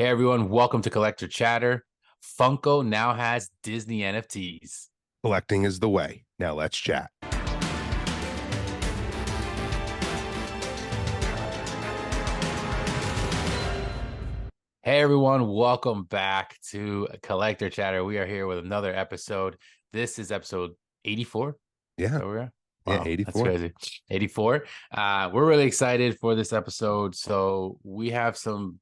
Hey everyone, welcome to Collector Chatter. Funko now has Disney NFTs. Collecting is the way. Now let's chat. Hey everyone, welcome back to Collector Chatter. We are here with another episode. This is episode 84. Yeah. So we're Yeah, wow, that's 84. crazy. 84. We're really excited for this episode. So we have some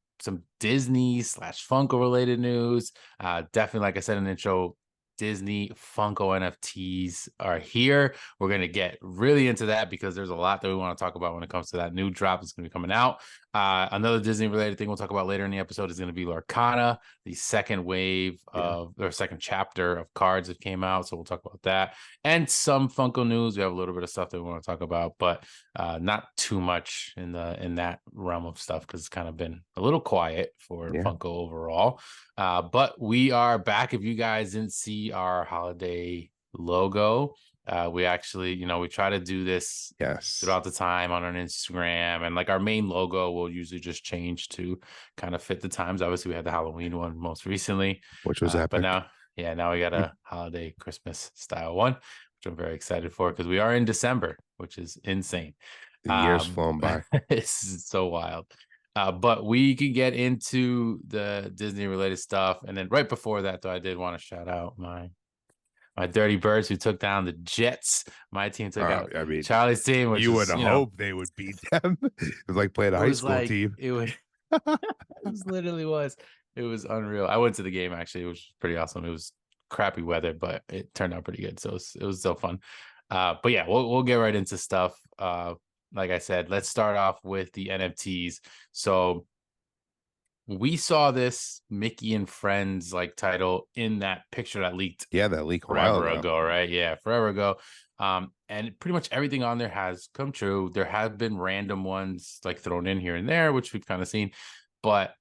Disney slash Funko related news. Definitely, like I said in the intro, Disney Funko NFTs are here. We're going to get really into that because there's a lot that we want to talk about when it comes to that new drop that's going to be coming out. Another Disney related thing we'll talk about later in the episode is going to be Lorcana, the second wave of or second chapter of cards that came out. So we'll talk about that and some Funko news. We have a little bit of stuff that we want to talk about, but not too much in that realm of stuff because it's kind of been a little quiet for Funko overall. But we are back. If you guys didn't see our holiday logo, we actually, we try to do this throughout the time on our Instagram, and like our main logo will usually just change to kind of fit the times. Obviously, we had the Halloween one most recently, which was epic. But now we got a holiday Christmas style one, which I'm very excited for because we are in December, which is insane. The years flown by. It's so wild. But we can get into the Disney related stuff. And then right before that, though, I did want to shout out my Dirty Birds who took down the Jets. My team took out Charlie's team. Which you would hope they would beat them. It was like playing a high school team. It was unreal. I went to the game actually. It was pretty awesome. It was crappy weather, but it turned out pretty good. So it was still fun. But yeah, we'll get right into stuff. Like I said, let's start off with the NFTs. So we saw this Mickey and Friends like title in that picture that leaked. Yeah, that leaked forever ago, right? Yeah, forever ago. And pretty much everything on there has come true. There have been random ones like thrown in here and there, which we've kind of seen, but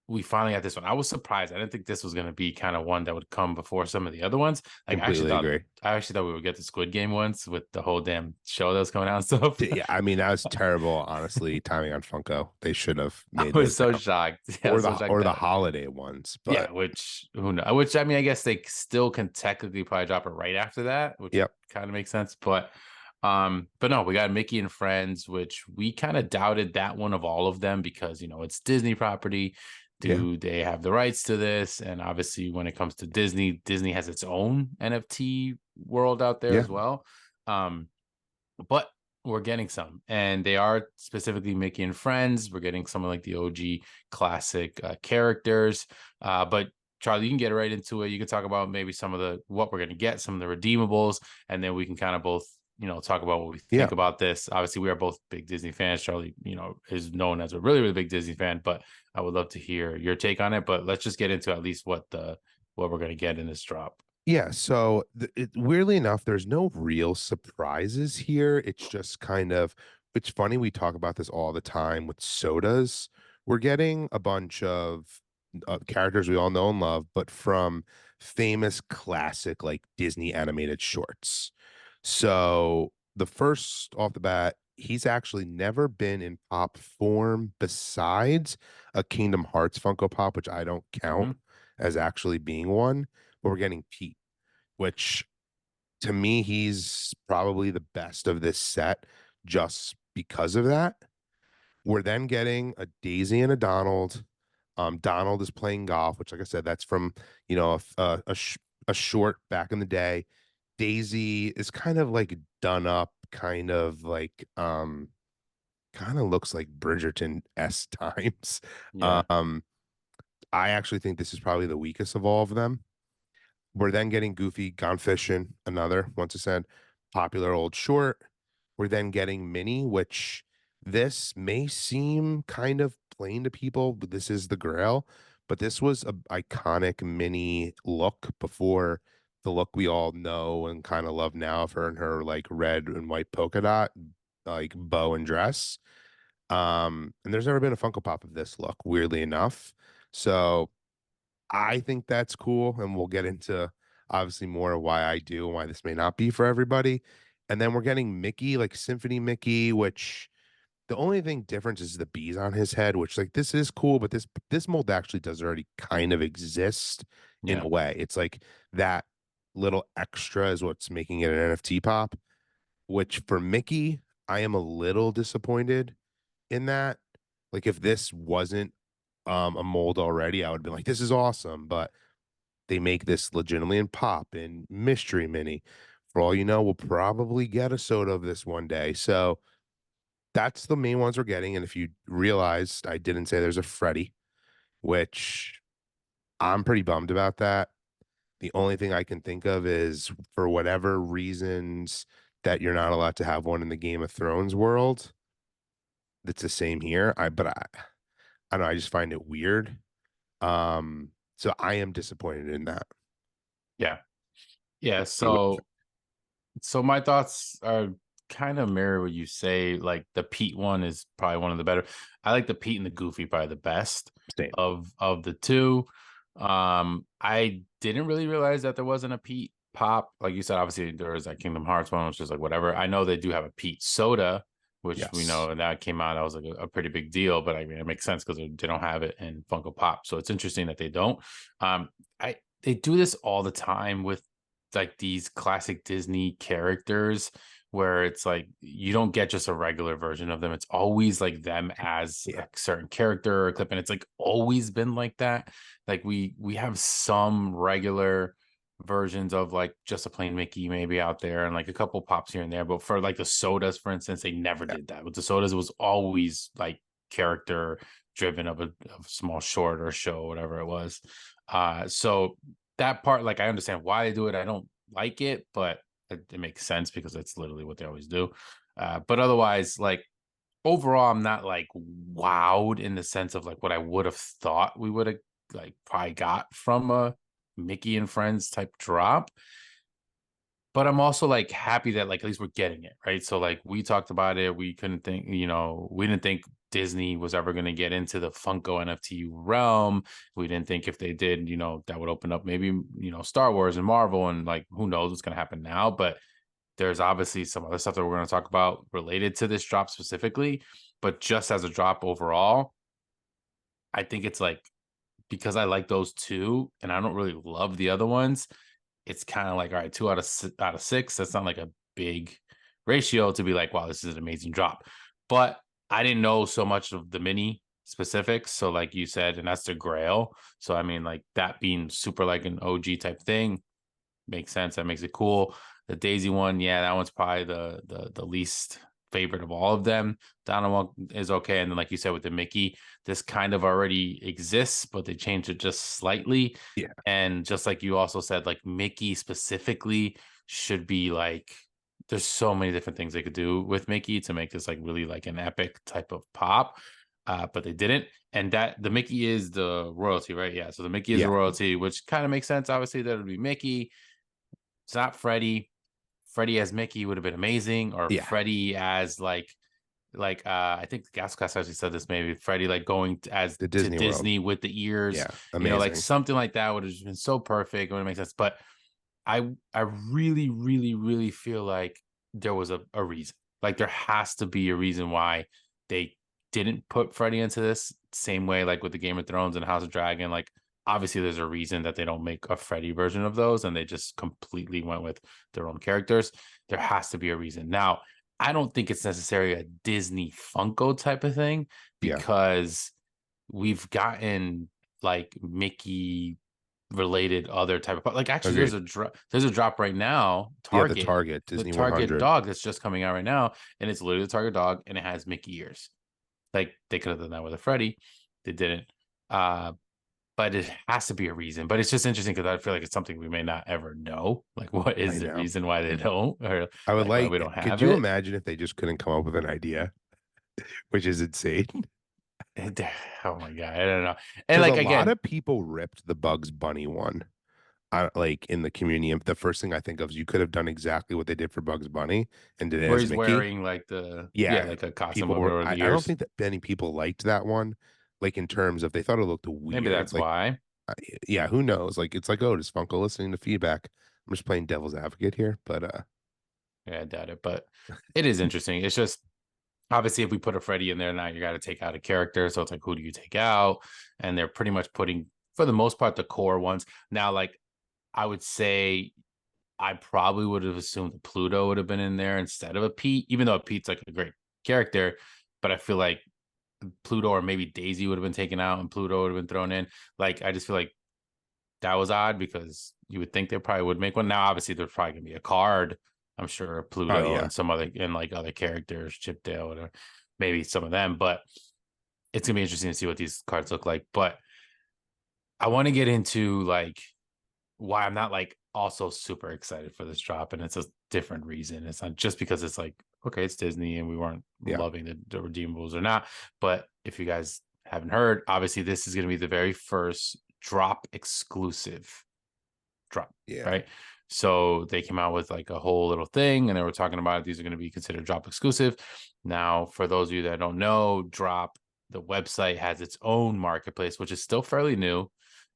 we finally got this one. I was surprised. I didn't think this was going to be kind of one that would come before some of the other ones. Like I actually thought we would get the Squid Game ones with the whole damn show that was coming out and stuff. Yeah, I mean that was terrible. Honestly, timing on Funko, they should have made. I was so shocked. Yeah, or the holiday ones, but yeah, which who knows? Which I mean, I guess they still can technically probably drop it right after that, which kind of makes sense. But no, we got Mickey and Friends, which we kind of doubted that one of all of them because it's Disney property. Do they have the rights to this? And obviously, when it comes to Disney, Disney has its own NFT world out there as well. But we're getting some, and they are specifically Mickey and Friends. We're getting some of like the OG classic characters. But Charlie, you can get right into it. You can talk about maybe some of what we're going to get, some of the redeemables, and then we can kind of both talk about what we think about this. Obviously, we are both big Disney fans. Charlie, is known as a really, really big Disney fan, but I would love to hear your take on it. But let's just get into at least what we're going to get in this drop. Yeah, so weirdly enough, there's no real surprises here. It's just it's funny. We talk about this all the time with sodas. We're getting a bunch of characters we all know and love, but from famous classic like Disney animated shorts. So the first off the bat, he's actually never been in pop form besides a Kingdom Hearts Funko Pop, which I don't count as actually being one. But we're getting Pete, which to me, he's probably the best of this set just because of that. We're then getting a Daisy and a Donald. Donald is playing golf, which, like I said, that's from a short back in the day. Daisy is kind of like done up, kind of looks like Bridgerton S times. I actually think this is probably the weakest of all of them. We're then getting Goofy Gone Fishing, another, once I said, popular old short. We're then getting Minnie, which this may seem kind of plain to people, but this is the Grail. But this was an iconic Minnie look before the look we all know and kind of love now of her and her like red and white polka dot, like bow and dress. And there's never been a Funko Pop of this look, weirdly enough. So I think that's cool. And we'll get into obviously more of why I do and why this may not be for everybody. And then we're getting Mickey, like Symphony Mickey, which The only thing difference is the bees on his head, which like this is cool, but this mold actually does already kind of exist in Yeah. a way. It's like that little extra is what's making it an NFT pop, which for Mickey, I am a little disappointed in that. Like if this wasn't a mold already, I would be like, this is awesome. But they make this legitimately in pop and mystery mini. For all you know, we'll probably get a soda of this one day. So that's the main ones we're getting. And if you realized, I didn't say there's a Freddy, which I'm pretty bummed about that. The only thing I can think of is for whatever reasons that you're not allowed to have one in the Game of Thrones world. That's the same here. I don't know, I just find it weird. So I am disappointed in that. Yeah. Yeah. What about So my thoughts are kind of mirror what you say. Like the Pete one is probably one of the better. I like the Pete and the Goofy probably the best same? of the two. I didn't really realize that there wasn't a Pete pop. Like you said, obviously there was that Kingdom Hearts one, which is like whatever. I know they do have a Pete soda, which we Yes. know that came out. That was like a pretty big deal, but I mean it makes sense because they don't have it in Funko Pop. So it's interesting that they don't. I they do this all the time with like these classic Disney characters where it's like you don't get just a regular version of them. It's always like them as Yeah. a certain character or clip, and it's like always been like that. Like we have some regular versions of like just a plain Mickey maybe out there and like a couple pops here and there. But for like the sodas, for instance, they never Yeah. did that. With the sodas, it was always like character driven of a small short or show, whatever it was. So that part, like I understand why they do it. I don't like it, but it makes sense because that's literally what they always do. But otherwise, like overall, I'm not like wowed in the sense of like what I would have thought we would have like probably got from a Mickey and Friends type drop. But I'm also like happy that like at least we're getting it, right? So like we talked about it, we couldn't think, we didn't think Disney was ever going to get into the Funko NFT realm. We didn't think if they did, that would open up maybe, Star Wars and Marvel and like who knows what's going to happen now, but there's obviously some other stuff that we're going to talk about related to this drop specifically, but just as a drop overall, I think it's like because I like those two and I don't really love the other ones, it's kind of like all right, two out of six. That's not like a big ratio to be like, wow, this is an amazing drop. But I didn't know so much of the mini specifics. So, like you said, and that's the Grail. So, I mean, like that being super like an OG type thing makes sense. That makes it cool. The Daisy one, yeah, that one's probably the least favorite of all of them. Donald one is okay, and then like you said with the Mickey, this kind of already exists, but they changed it just slightly. Yeah. And just like you also said, like Mickey specifically should be like there's so many different things they could do with Mickey to make this like really like an epic type of pop. But they didn't. And that the Mickey is the royalty, right? Yeah. So the Mickey is the Yeah. royalty, which kind of makes sense. Obviously, that would be Mickey. It's not Freddie. Freddie as Mickey would have been amazing, or Yeah. Freddie as I think Gas Class actually said this maybe Freddie like going as The to Disney World. Disney with the ears, Yeah. like Amazing. something like that would have been so perfect. It would make sense. But I really, really, really feel like there was a reason. Like there has to be a reason why they didn't put Freddie into this same way, like with the Game of Thrones and House of Dragon. Like obviously there's a reason that they don't make a Freddie version of those and they just completely went with their own characters. There has to be a reason. Now, I don't think it's necessarily a Disney Funko type of thing Yeah. because we've gotten like Mickey related other type of like actually Agreed. there's a drop right now, Yeah. The Target, Target the Disney Target 100. dog that's just coming out right now, and it's literally the Target dog and it has Mickey ears. Like they could have done that with a Freddy, they didn't. But it has to be a reason. But it's just interesting because I feel like it's something we may not ever know. Like, what I is the know. reason why they don't, or I would like why we like, don't could have you it? imagine if they just couldn't come up with an idea, which is insane? Oh my god, I don't know. And Because a like lot again, of people ripped the Bugs Bunny one. Like in the community, and the first thing I think of is you could have done exactly what they did for Bugs Bunny and did it where as he's Mickey. wearing like the Yeah, like a costume people of were. over I, the I don't ears. think that many people liked that one. Like in terms of they thought it looked Maybe weird. that's Like, why. I, yeah, who knows? Like it's like, oh, does Funko listening to feedback? I'm just playing devil's advocate here, but Yeah, I doubt it, but it is interesting. It's just Obviously, if we put a Freddy in there now, you got to take out a character. So it's like, who do you take out? And they're pretty much putting, for the most part, the core ones. Now, like, I would say I probably would have assumed Pluto would have been in there instead of a Pete, even though Pete's like a great character. But I feel like Pluto or maybe Daisy would have been taken out and Pluto would have been thrown in. Like, I just feel like that was odd because you would think they probably would make one. Now, obviously, there's probably gonna be a card. I'm sure Oh Pluto yeah, and some other and like other characters, Chip Dale, or maybe some of them. But it's gonna be interesting to see what these cards look like. But I want to get into like why I'm not like also super excited for this drop, and it's a different reason. It's not just because it's like, okay, it's Disney and we weren't yeah. loving the redeemables or not. But if you guys haven't heard, obviously this is going to be the very first drop exclusive drop, Yeah. right? So they came out with like a whole little thing and they were talking about it. These are going to be considered drop exclusive. Now, for those of you that don't know, drop, the website has its own marketplace, which is still fairly new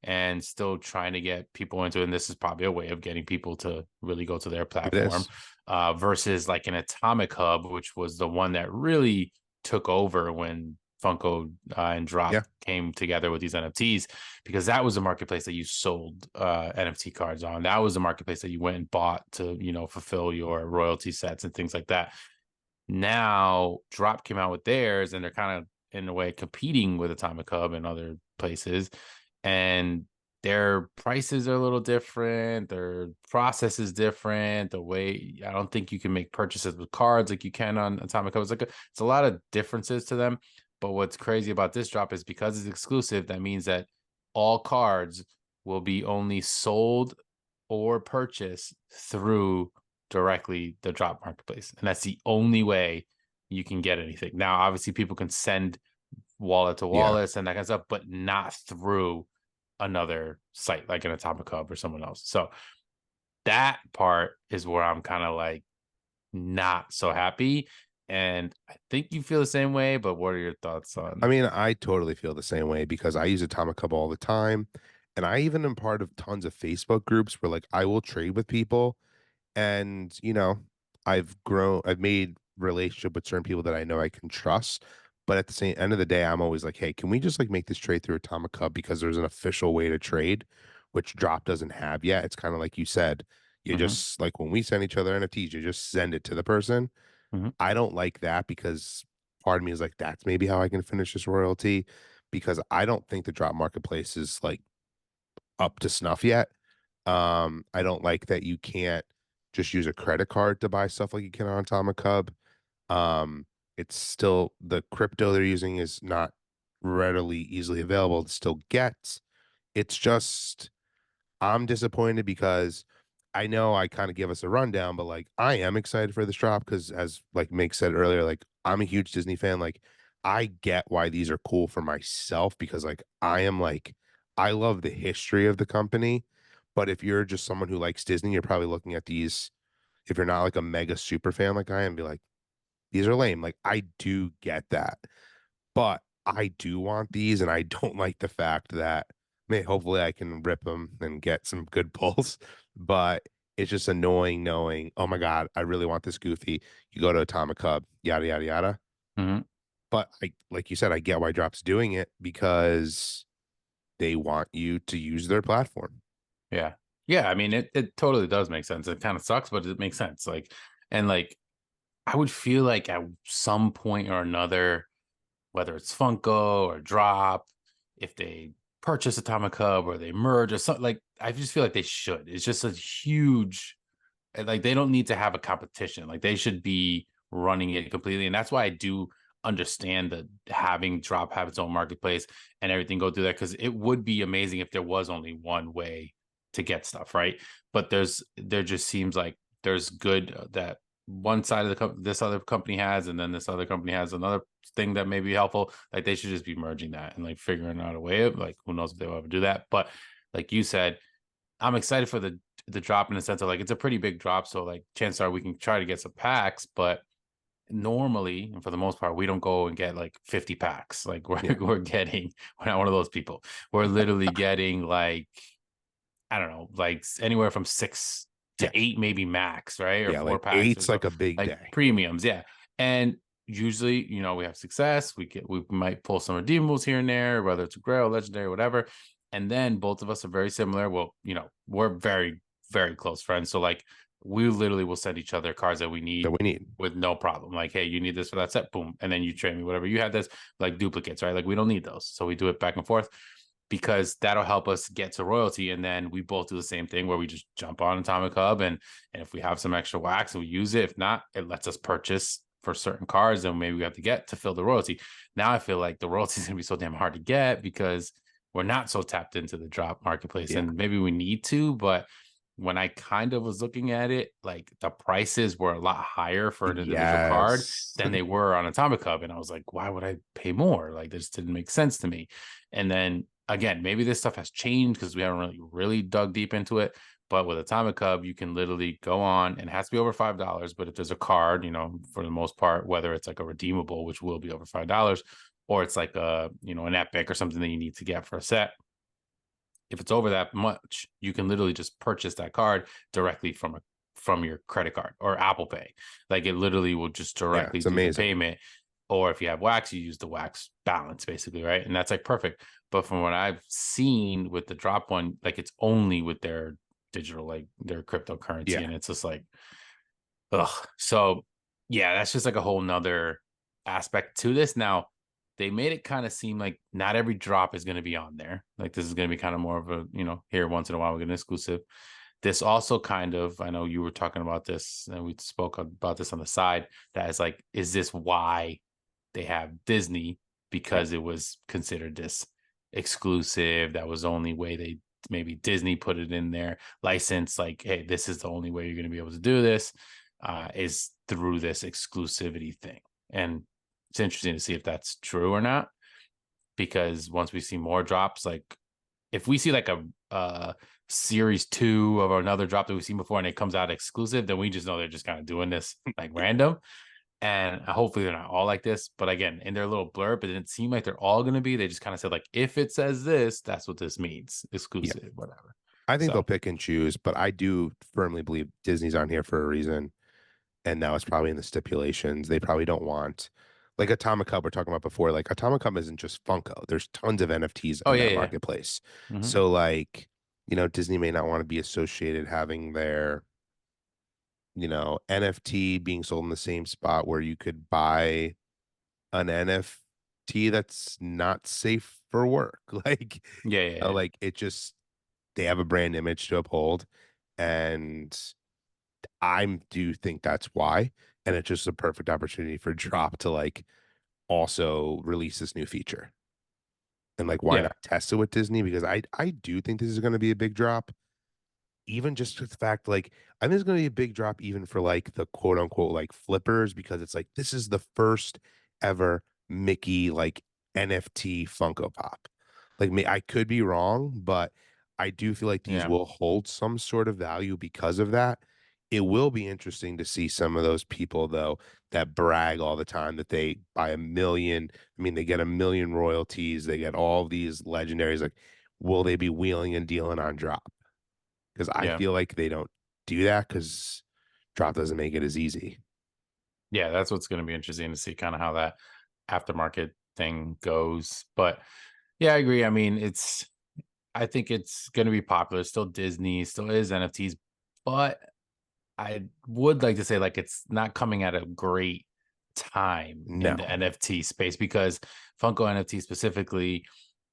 and still trying to get people into it. And this is probably a way of getting people to really go to their It platform, is. versus like an Atomic Hub, which was the one that really took over when Funko and Yeah. Drop came together with these NFTs, because that was a marketplace that you sold NFT cards on. That was a marketplace that you went and bought to, fulfill your royalty sets and things like that. Now, Drop came out with theirs, and they're kind of in a way competing with Atomic Hub and other places, and their prices are a little different. Their process is different. The way, I don't think you can make purchases with cards like you can on Atomic Hub. It's a lot of differences to them. But what's crazy about this drop is because it's exclusive, that means that all cards will be only sold or purchased through directly the drop marketplace. And that's the only way you can get anything. Now, obviously, people can send wallet to Yeah. wallet and that kind of stuff, but not through another site like an Atomic Hub or someone else. So that part is where I'm kind of like not so happy. And I think you feel the same way, but what are your thoughts I on? mean, I totally feel the same way because I use Atomic Hub all the time. And I even am part of tons of Facebook groups where like I will trade with people. And, I've made relationship with certain people that I know I can trust. But at the same end of the day, I'm always like, hey, can we just like make this trade through Atomic Hub because there's an official way to trade, which Drop doesn't have yet. It's kind of like you said, you Mm-hmm, just like when we send each other NFTs, you just send it to the person. mm-hmm, I don't like that because part of me is like, that's maybe how I can finish this royalty because I don't think the drop marketplace is like up to snuff yet. I don't like that you can't just use a credit card to buy stuff like you can on Atomic Hub. It's still the crypto they're using is not readily easily available to still get. It's just I'm disappointed because I know I kind of give us a rundown, but like I am excited for this drop because as like Meg said earlier, like I'm a huge Disney fan. Like I get why these are cool for myself because like I am like I love the history of the company. But if you're just someone who likes Disney, you're probably looking at these. If you're not like a mega super fan like I am, be like, these are lame. Like I do get that. But I do want these, and I don't like the fact that, man, hopefully I can rip them and get some good pulls. But it's just annoying knowing, oh my God, I really want this Goofy. You go to Atomic Hub, yada, yada, yada. mm-hmm. But like you said, I get why Drop's doing it because they want you to use their platform. Yeah. Yeah. I mean, it totally does make sense. It kind of sucks, but it makes sense. Like, and like, I would feel like at some point or another, whether it's Funko or Drop, if they purchase Atomic Hub or they merge or something, like, I just feel like they should. It's just a huge, like, they don't need to have a competition. Like, they should be running it completely. And that's why I do understand that having Drop have its own marketplace and everything go through that, because it would be amazing if there was only one way to get stuff, right? But there just seems like there's good that one side of this other company has, and then this other company has another thing that may be helpful. Like, they should just be merging that and like figuring out a way of, like, who knows if they'll ever do that. But like you said, I'm excited for the drop in the sense of like it's a pretty big drop. So like chances are we can try to get some packs, but normally and for the most part, we don't go and get like 50 packs. Like we're Yeah. we're not one of those people. We're literally getting like, I don't know, like anywhere from six to Yeah. eight, maybe max, right? Or Yeah. four Like packs or eight's so, like a big like day. premiums, yeah. And usually, we have success. We might pull some redeemables here and there, whether it's a grail, legendary, whatever. And then both of us are very similar. Well, we're very, very close friends. So like we literally will send each other cards that we that need we need. with no problem. Like, hey, you need this for that set, boom. And then you trade me whatever you had this, like duplicates, right? Like we don't need those. So we do it back and forth because that'll help us get to royalty. And then we both do the same thing where we just jump on Atomic Hub. And if we have some extra wax, we use it. If not, it lets us purchase for certain cards and maybe we have to get to fill the royalty. Now I feel like the royalty is going to be so damn hard to get because we're not so tapped into the drop marketplace. Yeah. And maybe we need to, but when I kind of was looking at it, like the prices were a lot higher for an individual card Yes. than they were on Atomic Hub. And I was like, why would I pay more? Like this didn't make sense to me. And then again, maybe this stuff has changed because we haven't really dug deep into it. But with Atomic Hub, you can literally go on and it has to be over $5. But if there's a card, for the most part, whether it's like a redeemable, which will be over $5, or it's like an epic or something that you need to get for a set. If it's over that much, you can literally just purchase that card directly from your credit card or Apple Pay. Like it literally will just Yeah, directly it's do the amazing. payment. Or if you have wax, you use the wax balance basically, right? And that's like perfect. But from what I've seen with the drop one, like it's only with their digital, like their cryptocurrency, Yeah. and it's just like, ugh. So yeah, that's just like a whole nother aspect to this. Now they made it kind of seem like not every drop is going to be on there. Like this is going to be kind of more of a, here once in a while we get an exclusive. This also kind of, I know you were talking about this and we spoke about this on the side, that is like, is this why they have Disney? Yeah. Because it was considered this exclusive. That was the only way they maybe Disney put it in their license. Like, hey, this is the only way you're going to be able to do this, is through this exclusivity thing. And it's interesting to see if that's true or not, because once we see more drops, like if we see like a series 2 of another drop that we've seen before and it comes out exclusive, then we just know they're just kind of doing this like random. And hopefully they're not all like this. But again, in their little blurb, it didn't seem like they're all going to be. They just kind of said like, if it says this, that's what this means, Yeah. exclusive, whatever. I think they'll So pick and choose, but I do firmly believe Disney's on here for a reason. And now it's probably in the stipulations. They probably don't want like Atomic Hub we're talking about before. Like Atomic Hub isn't just Funko. There's tons of NFTs oh in yeah, that yeah. marketplace. Mm-hmm. So like, Disney may not want to be associated having their, NFT being sold in the same spot where you could buy an NFT that's not safe for work. Like, Yeah, yeah, yeah. like it just they have a brand image to uphold. And I do think that's why. And it's just a perfect opportunity for Drop to like also release this new feature. And like, why Yeah. not test it with Disney? Because I do think this is going to be a big drop. Even just the fact, like, I think it's going to be a big drop even for like the quote unquote like flippers, because it's like this is the first ever Mickey like NFT Funko Pop. Like, me, I could be wrong, but I do feel like these Yeah. will hold some sort of value because of that. It will be interesting to see some of those people though that brag all the time that they buy a million. I mean, they get a million royalties, they get all these legendaries. Like, will they be wheeling and dealing on drop? Because I Yeah. feel like they don't do that because drop doesn't make it as easy. Yeah. That's what's going to be interesting to see kind of how that aftermarket thing goes. But yeah, I agree. I mean, I think it's going to be popular. Still Disney, still is NFTs, but I would like to say like it's not coming at a great time in the No. NFT space because Funko NFT specifically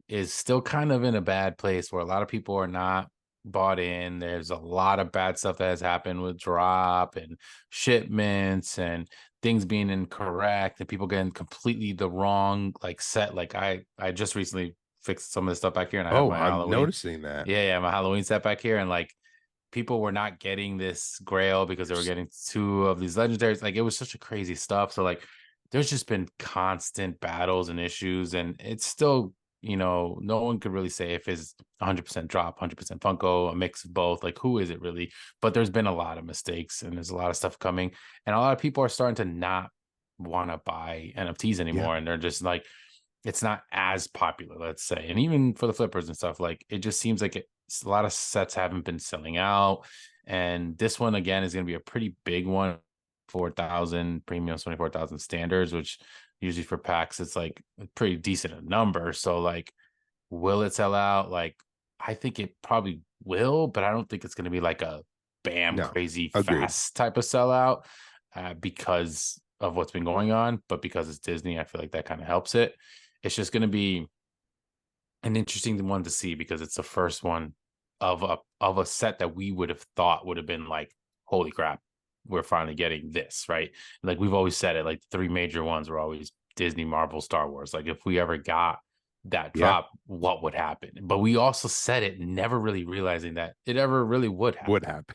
is still kind of in a bad place where a lot of people are not bought in. There's a lot of bad stuff that has happened with drop and shipments and things being incorrect and people getting completely the wrong like set. Like I just recently fixed some of the stuff back here and I have Oh, my I'm Halloween. noticing that. Yeah, yeah, my Halloween set back here and like people were not getting this grail because they were getting 2 of these legendaries. Like it was such a crazy stuff. So like there's just been constant battles and issues, and it's still, no one could really say if it's 100% drop, 100% Funko, a mix of both. Like who is it really? But there's been a lot of mistakes and there's a lot of stuff coming, and a lot of people are starting to not want to buy NFTs Yeah. anymore, and they're just like it's not as popular, let's say. And even for the flippers and stuff, like it just seems like a lot of sets haven't been selling out. And this one again is going to be a pretty big one 24,000, premiums 24,000, standards, which usually for packs it's like a pretty decent number. So like, will it sell out? Like, I think it probably will, but I don't think it's going to be like a bam No, crazy agreed. fast type of sellout because of what's been going on. But because it's Disney, I feel like that kind of helps it. It's just going to be an interesting one to see because it's the first one of a set that we would have thought would have been like, holy crap, we're finally getting this, right? Like we've always said it, like the three major ones were always Disney, Marvel, Star Wars. Like if we ever got that Yeah, drop, what would happen? But we also said it, never really realizing that it ever really would would happen.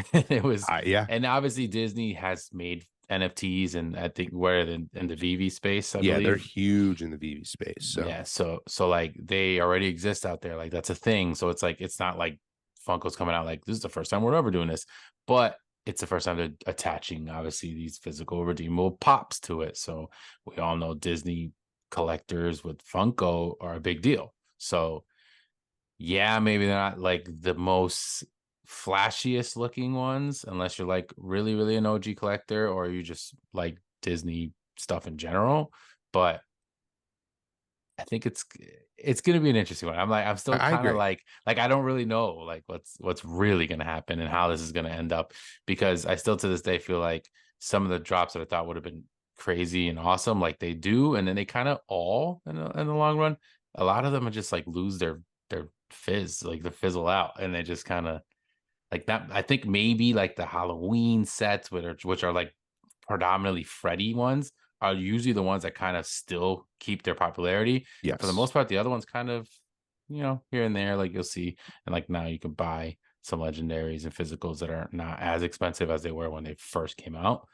happen. It was, Yeah, and obviously Disney has made NFTs, and I think where in the VV space, I yeah, they're believe. huge in the VV space. So Yeah, so like they already exist out there. Like that's a thing. So it's like it's not like Funko's coming out like this is the first time we're ever doing this, but it's the first time they're attaching obviously these physical redeemable pops to it. So we all know Disney collectors with Funko are a big deal. So yeah, maybe they're not like the most flashiest looking ones, unless you're like really, really an OG collector or you just like Disney stuff in general. But I think it's gonna be an interesting one. I'm still I kind of agree. like I don't really know like what's really gonna happen and how this is gonna end up because I still to this day feel like some of the drops that I thought would have been crazy and awesome, like they do, and then they kind of all in the long run, a lot of them are just like lose their fizz, like they fizzle out, and they just kind of like that. I think maybe like the Halloween sets, which are like predominantly Freddy ones, are usually the ones that kind of still keep their popularity. And for the Yes. most part, the other ones kind of, here and there, like you'll see. And like now you can buy some legendaries and physicals that are not as expensive as they were when they first came out.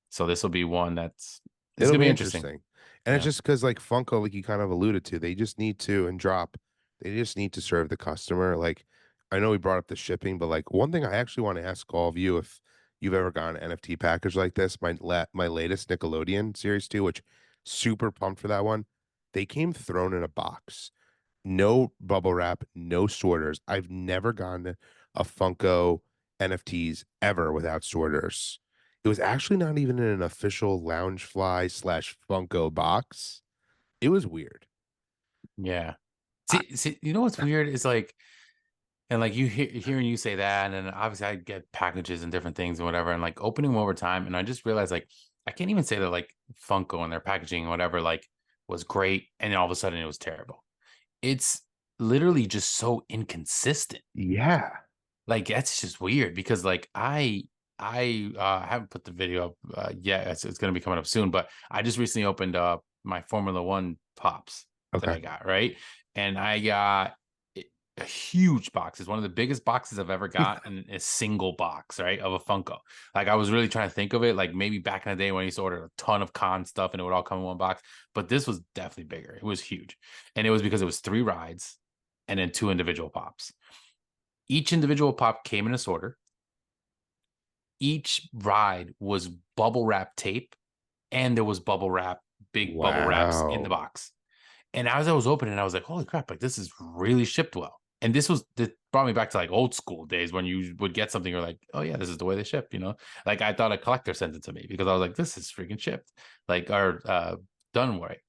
So this will be one it's It'll gonna be be interesting. interesting. And it's Yeah. just because like Funko, like you kind of alluded to, they just need to and drop, they just need to serve the customer. Like I know we brought up the shipping, but like one thing I actually want to ask all of you if you've ever gotten an NFT package like this, my latest Nickelodeon series 2, which super pumped for that one. They came thrown in a box. No bubble wrap, no sorters. I've never gotten a Funko NFTs ever without sorters. It was actually not even in an official Loungefly slash Funko box. It was weird. Yeah. I, See, you know what's weird is like, and like hearing you say that, and then obviously I get packages and different things and whatever, and like opening them over time, and I just realized like I can't even say that like Funko and their packaging and whatever like was great, and then all of a sudden it was terrible. It's literally just so inconsistent. yeah. Like that's just weird because like I haven't put the video up yet. It's going to be coming up soon, but I just recently opened up my Formula One pops that Okay. I got, right, and I got a huge box. It's one of the biggest boxes I've ever got in a single box, right, of a Funko. Like I was really trying to think of it, like maybe back in the day when I used to order a ton of con stuff and it would all come in one box, but this was definitely bigger. It was huge, and it was because it was three rides and then two individual pops. Each individual pop came in a sorter. Each ride was bubble wrap tape, and there was bubble wrap, big bubble wraps in the Wow. box. And as I was opening, I was like, holy crap, like this is really shipped well. And this brought me back to like old school days when you would get something, you're like, oh yeah, this is the way they ship. Like I thought a collector sent it to me because I was like, this is freaking shipped, like or done right.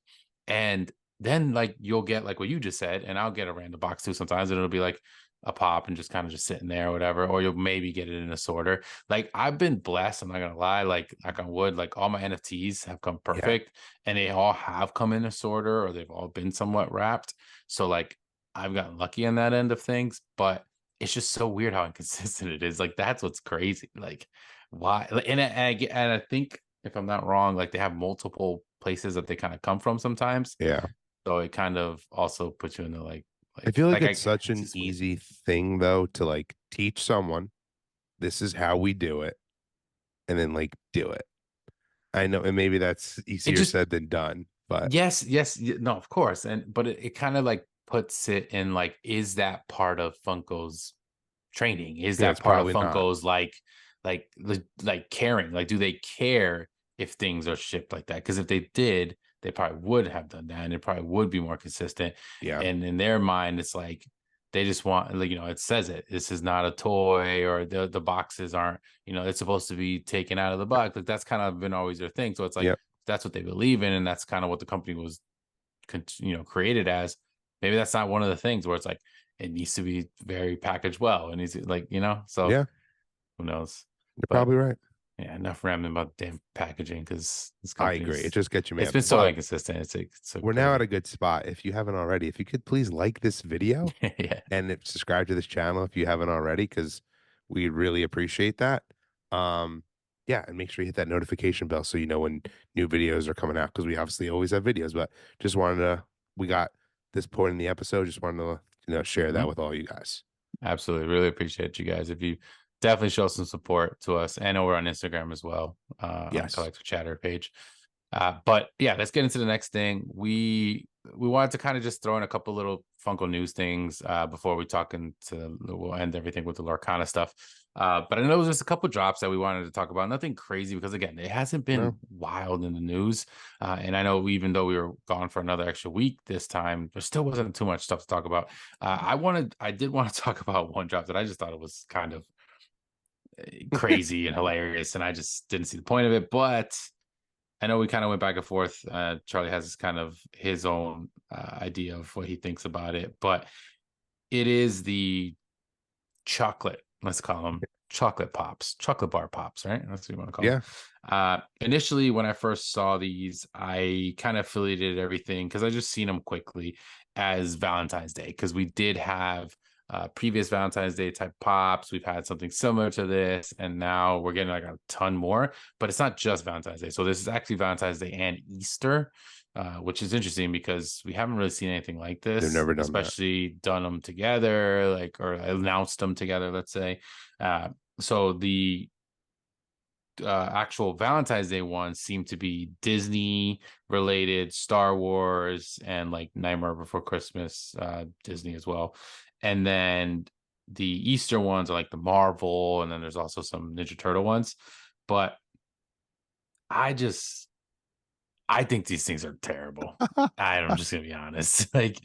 And then like you'll get like what you just said, and I'll get a random box too sometimes, and it'll be like a pop and just kind of just sitting there or whatever, or you'll maybe get it in a sorter. Like I've been blessed, I'm not gonna lie, like knock on wood, like all my NFTs have come Yeah. perfect and they all have come in a sorter or they've all been somewhat wrapped. So like I've gotten lucky on that end of things, but it's just so weird how inconsistent it is. Like that's what's crazy. Like why? And I think if I'm not wrong, like they have multiple places that they kind of come from sometimes. Yeah. So it kind of also puts you in the I feel like it's I such it's an just weird. easy thing though to like teach someone this is how we do it and then like do it. I know, and maybe that's It easier just said than done, but no, of course. But it kind of like puts it in like, is that part of Funko's training? Is yeah, it's that part of probably not. Funko's like caring? Like, do they care if things are shipped like that? Because if they did, they probably would have done that, and it probably would be more consistent. Yeah. And in their mind, it's like they just want, like, it says it. This is not a toy, or the boxes aren't, it's supposed to be taken out of the box. Like that's kind of been always their thing. So it's like Yep. that's what they believe in, and that's kind of what the company was, created as. Maybe that's not one of the things where it's like it needs to be very packaged well, and he's like, so Yeah. who knows? You're But probably right. yeah, enough rambling about damn packaging, because this I agree. It company's just gets you it's mad. been so But inconsistent. It's so we're now at crazy. a good spot. If you haven't already, if you could please like this video Yeah. and subscribe to this channel if you haven't already, because we really appreciate that. Um, yeah, and make sure you hit that notification bell so you know when new videos are coming out, because we obviously always have videos, but just wanted to, we got this point in the episode, just wanted to, share that Mhm. with all you guys. Absolutely. Really appreciate you guys. If you definitely show some support to us, and over on Instagram as well, on the Yes. Collector Chatter page. But yeah, let's get into the next thing. We wanted to kind of just throw in a couple little Funko news things before we talk into, we'll end everything with the Lorcana stuff. But I know there's just a couple drops that we wanted to talk about. Nothing crazy, because again, it hasn't been No. wild in the news. And I know even though we were gone for another extra week this time, there still wasn't too much stuff to talk about. I did want to talk about one drop that I just thought it was kind of crazy and hilarious, and I just didn't see the point of it. But I know we kind of went back and forth. Charlie has kind of his own idea of what he thinks about it, but it is the chocolate, let's call them chocolate pops, chocolate bar pops, right? That's what you want to call them. Yeah. Initially, when I first saw these, I kind of affiliated everything, because I just seen them quickly, as Valentine's Day, because we did have previous Valentine's Day type pops. We've had something similar to this, and now we're getting like a ton more. But it's not just Valentine's Day. So this is actually Valentine's Day and Easter, which is interesting because we haven't really seen anything like They've this, never done that. especially done them together, like, or announced them together, let's say. So the actual Valentine's Day ones seem to be Disney related, Star Wars, and like Nightmare Before Christmas, Disney as well. And then the Easter ones are like the Marvel, and then there's also some Ninja Turtle ones. But I just I think these things are terrible. I'm just gonna be honest. Like,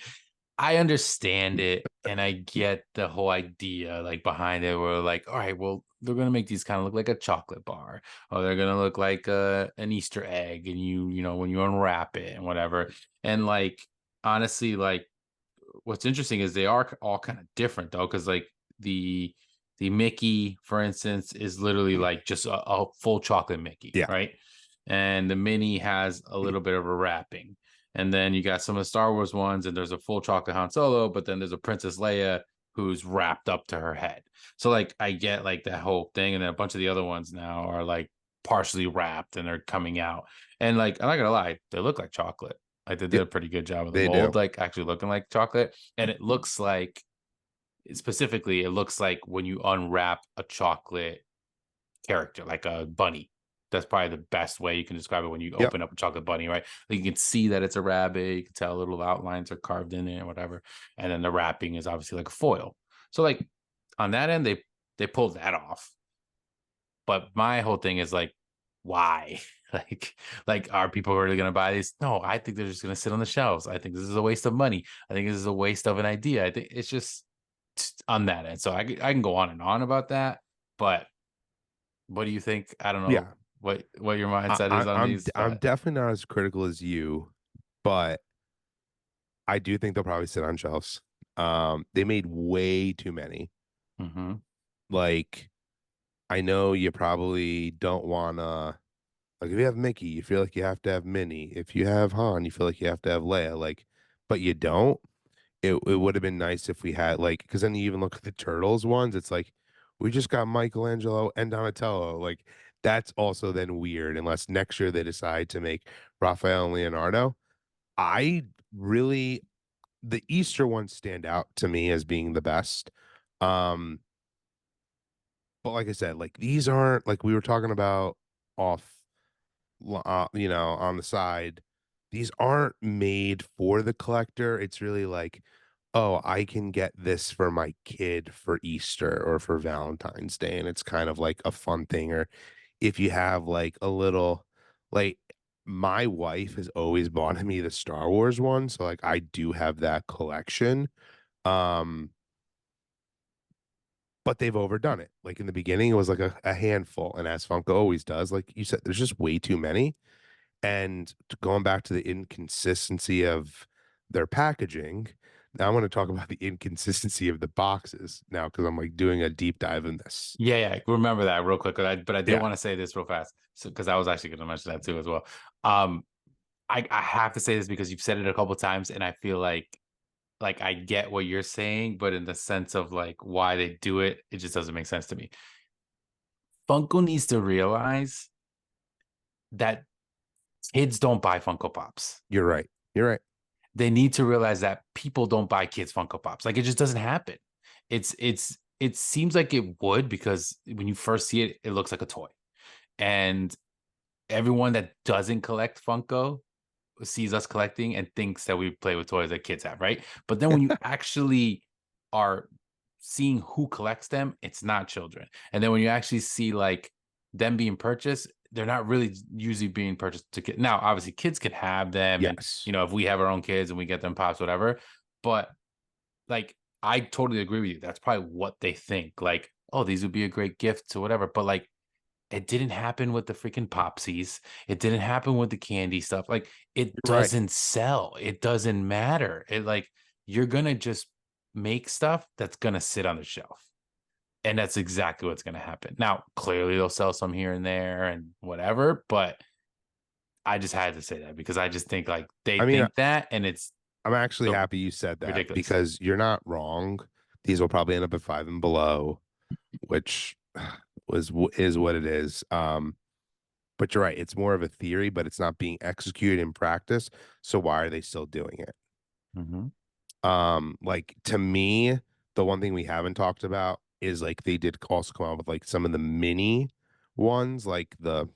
I understand it, and I get the whole idea like behind it. Where like, all right, well, they're gonna make these kind of look like a chocolate bar, or they're gonna look like an Easter egg, and when you unwrap it and whatever. And like, honestly, like, what's interesting is they are all kind of different though, because like the Mickey, for instance, is literally like just a full chocolate Mickey, Yeah. right? And the mini has a little bit of a wrapping. And then you got some of the Star Wars ones, and there's a full chocolate Han Solo, but then there's a Princess Leia who's wrapped up to her head. So like I get like that whole thing, and then a bunch of the other ones now are like partially wrapped and they're coming out. And like I'm not gonna lie, they look like chocolate. Like they did Yeah, a pretty good job of the they do. mold, like actually looking like chocolate. And it looks like, specifically, it looks like when you unwrap a chocolate character, like a bunny. That's probably the best way you can describe it, when you Yep. open up a chocolate bunny, right? Like you can see that it's a rabbit, you can tell little outlines are carved in it or whatever. And then the wrapping is obviously like a foil. So like on that end, they pulled that off. But my whole thing is like, why? Like, are people really gonna buy these? No, I think they're just gonna sit on the shelves. I think this is a waste of money. I think this is a waste of an idea. I think it's just on that end. So I can go on and on about that, but what do you think? I don't know Yeah. what your mindset is on these, I'm but definitely not as critical as you, but I do think they'll probably sit on shelves. They made way too many. mhm. Like, I know you probably don't wanna, like, if you have Mickey, you feel like you have to have Minnie. If you have Han, you feel like you have to have Leia. Like, but you don't. It would have been nice if we had, like, because then you even look at the Turtles ones, it's like we just got Michelangelo and Donatello. Like, that's also then weird unless next year they decide to make Raphael and Leonardo. I really, the Easter ones stand out to me as being the best. Um, but like I said, like, these aren't, like we were talking about off, on the side. These aren't made for the collector. It's really like, oh, I can get this for my kid for Easter or for Valentine's Day, and it's kind of like a fun thing. Or if you have like a little, like, my wife has always bought me the Star Wars one, so like I do have that collection. Um, but they've overdone it. Like in the beginning, it was like a handful, and as Funko always does, like you said, there's just way too many. And going back to the inconsistency of their packaging, now I want to talk about the inconsistency of the boxes now because I'm like doing a deep dive in this. Yeah, yeah. Remember that real quick. But I did Yeah, want to say this real fast. So because I was actually going to mention that too as well. Um, I have to say this because you've said it a couple times, and I feel like I get what you're saying, but in the sense of like why they do it, it just doesn't make sense to me. Funko needs to realize that kids don't buy Funko Pops. you're right. You're right. They need to realize that people don't buy kids Funko Pops. Like it just doesn't happen. It seems like it would because when you first see it, it looks like a toy. And everyone that doesn't collect Funko sees us collecting and thinks that we play with toys that kids have, right? But then when you actually are seeing who collects them, it's not children. And then when you actually see like them being purchased, they're not really usually being purchased to kids. Now, obviously, kids can have them, and Yes, if we have our own kids and we get them pops, whatever. But like, I totally agree with you. That's probably what they think. Like, oh, these would be a great gift to whatever. But like, it didn't happen with the freaking Popsies. It didn't happen with the candy stuff. Like it you're right. doesn't sell. It doesn't matter. It like you're gonna just make stuff that's gonna sit on the shelf. And that's exactly what's gonna happen. Now, clearly they'll sell some here and there and whatever, but I just had to say that because I just think like they I mean, think that and it's I'm actually so happy you said that ridiculous. because you're not wrong. These will probably end up at Five and Below, which is what it is. But you're right. It's more of a theory, but it's not being executed in practice. So why are they still doing it? Mhm. Like to me, the one thing we haven't talked about is like they did also come out with like some of the mini ones, like the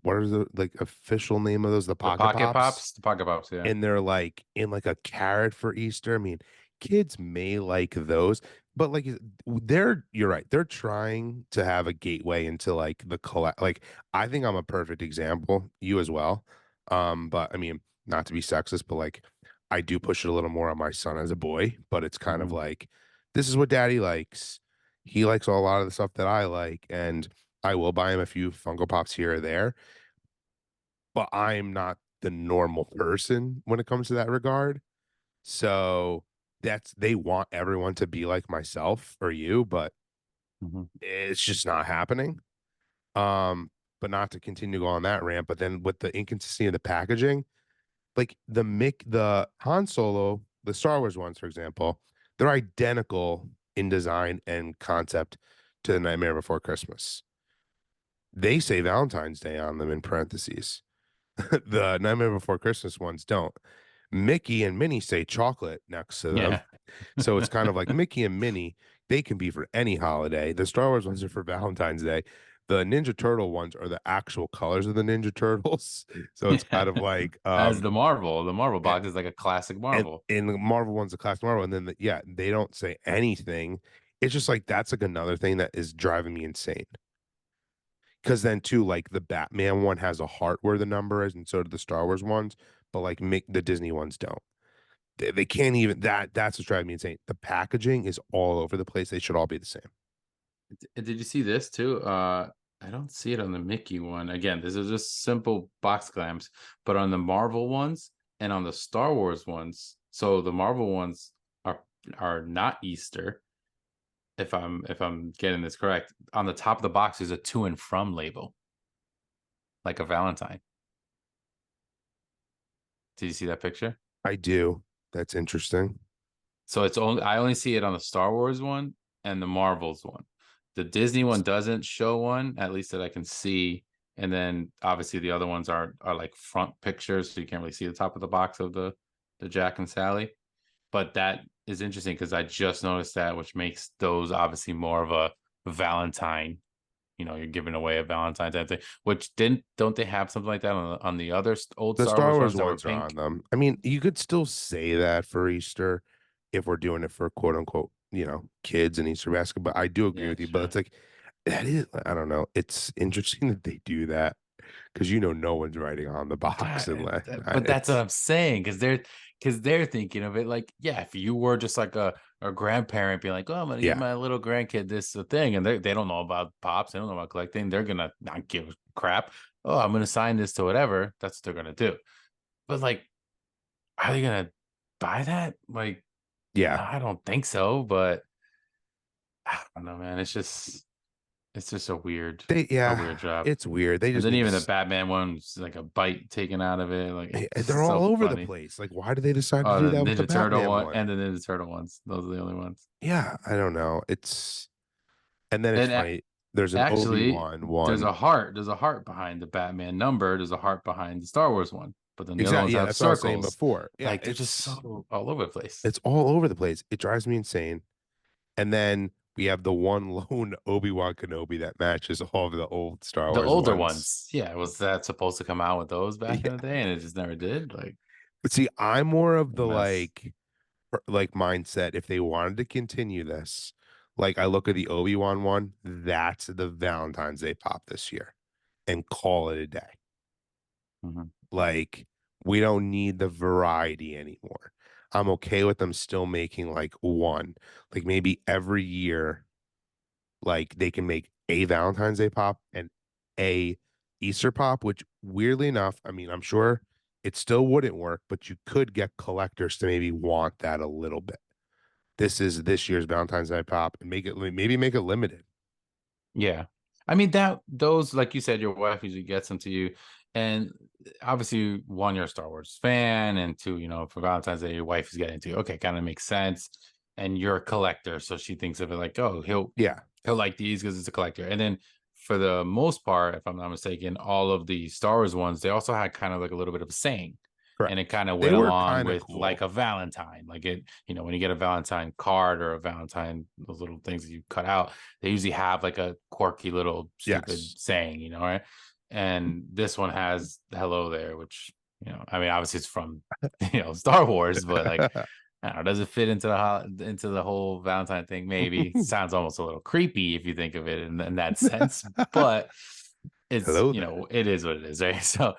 what are the like official name of those? The Pocket Pops, The pocket pops, yeah. and they're like in like a carrot for Easter. I mean, kids may like those, but like you're right. They're trying to have a gateway into like the collect. Like I think I'm a perfect example. You as well. But I mean, not to be sexist, but like I do push it a little more on my son as a boy. But it's kind of Mhm. like this is what Daddy likes. He likes a lot of the stuff that I like, and I will buy him a few Funko Pops here or there, but I'm not the normal person when it comes to that regard. So that's they want everyone to be like myself or you, but Mhm. it's just not happening. Um, but not to continue to go on that rant, but then with the inconsistency of the packaging, like the Han Solo, the Star Wars ones, for example, they're identical in design and concept to the Nightmare Before Christmas. They say Valentine's Day on them in parentheses. The Nightmare Before Christmas ones don't. Mickey and Minnie say chocolate next to them. Yeah. So it's kind of like Mickey and Minnie, they can be for any holiday. The Star Wars ones are for Valentine's Day. The Ninja Turtle ones are the actual colors of the Ninja Turtles. So it's kind of Yeah. like As the Marvel a- box is like a classic and Marvel. the Marvel one's a classic Marvel, and then yeah, they don't say anything. It's just like that's like another thing that is driving me insane. Because then too, like the Batman one has a heart where the number is, and so do the Star Wars ones, but like the Disney ones don't. They can't even that's what's driving me insane. The packaging is all over the place. They should all be the same. Did you see this too? I don't see it on the Mickey one. Again, this is just simple box clamps, but on the Marvel ones and on the Star Wars ones. So the Marvel ones are not Easter, if I'm getting this correct. On the top of the box is a to and from label, like a Valentine. Did you see that picture? I do. That's interesting. So I only see it on the Star Wars one and the Marvels one. The Disney one doesn't show one, at least that I can see. And then obviously the other ones are like front pictures, so you can't really see the top of the box of the Jack and Sally. But that is interesting because I just noticed that, which makes those obviously more of a Valentine. You're giving away a Valentine's Day, which don't they have something like that on the other old The Star Star Wars Wars ones that were ones are on pink? them. I mean, you could still say that for Easter if we're doing it for quote unquote, kids and Easter basket. But I do agree Yeah, with you. But sure. it's like that is, I don't know. It's interesting that they do that because no one's writing on the box But that's what it's I'm saying because they're thinking of it like, yeah, if you were just like or grandparent being like, "Oh, I'm gonna get Yeah. my little grandkid this thing," and they don't know about pops, they don't know about collecting. They're gonna not give a crap. Oh, I'm gonna sign this to whatever. That's what they're gonna do. But like, are they gonna buy that? Like, Yeah. I don't think so. But I don't know, man. It's just a Yeah, weird job. it's weird. They And just then need to even the Batman one's like a bite taken out of it. Like it's they're just all so over the funny. place. Like, why do they decide to Oh, do the that with the Ninja Turtle Batman one one? and the Ninja Turtle ones. Those are the only ones. Yeah, I don't know. And then it's And funny. There's an actually, Obi-Wan there's one. a heart. There's a heart behind the Batman number. There's a heart behind the Star Wars one. But then the other Exactly. ones Yeah, have that's what I was saying circles. before. Yeah, Like they're just so all over the place. it's all over the place. It drives me insane. And then we have the one lone Obi-Wan Kenobi that matches all of the old Star The Wars older ones. ones, yeah, was that supposed to come out with those back in the Yeah. day, and it just never did? Like But see, I'm more of a the mess. like mindset. If they wanted to continue this, like I look at the Obi-Wan one, that's the Valentine's Day pop this year and call it a day. Mhm. Like, we don't need the variety anymore. I'm okay with them still making like one, like maybe every year, like they can make a Valentine's Day pop and a Easter pop, which weirdly enough, I mean, I'm sure it still wouldn't work, but you could get collectors to maybe want that a little bit. This is this year's Valentine's Day pop and maybe make it limited. Yeah. I mean that those, like you said, your wife usually gets them to you. And obviously, one, you're a Star Wars fan, and two, for Valentine's Day, your wife is getting to you. Okay, kind of makes sense. And you're a collector, so she thinks of it like, oh, Yeah, he'll like these because it's a collector. And then for the most part, if I'm not mistaken, all of the Star Wars ones, they also had kind of like a little bit of a saying. And it correct. kind of They went were along kind of with cool. like a Valentine. Like when you get a Valentine card or a Valentine, those little things that you cut out, they usually have like a quirky little stupid Yes. saying, right? And this one has hello there, which, I mean, obviously it's from, Star Wars, but like, I don't know, does it fit into into the whole Valentine thing? Maybe sounds almost a little creepy if you think of it in that sense, but it's Hello there. it is what it is, right? So,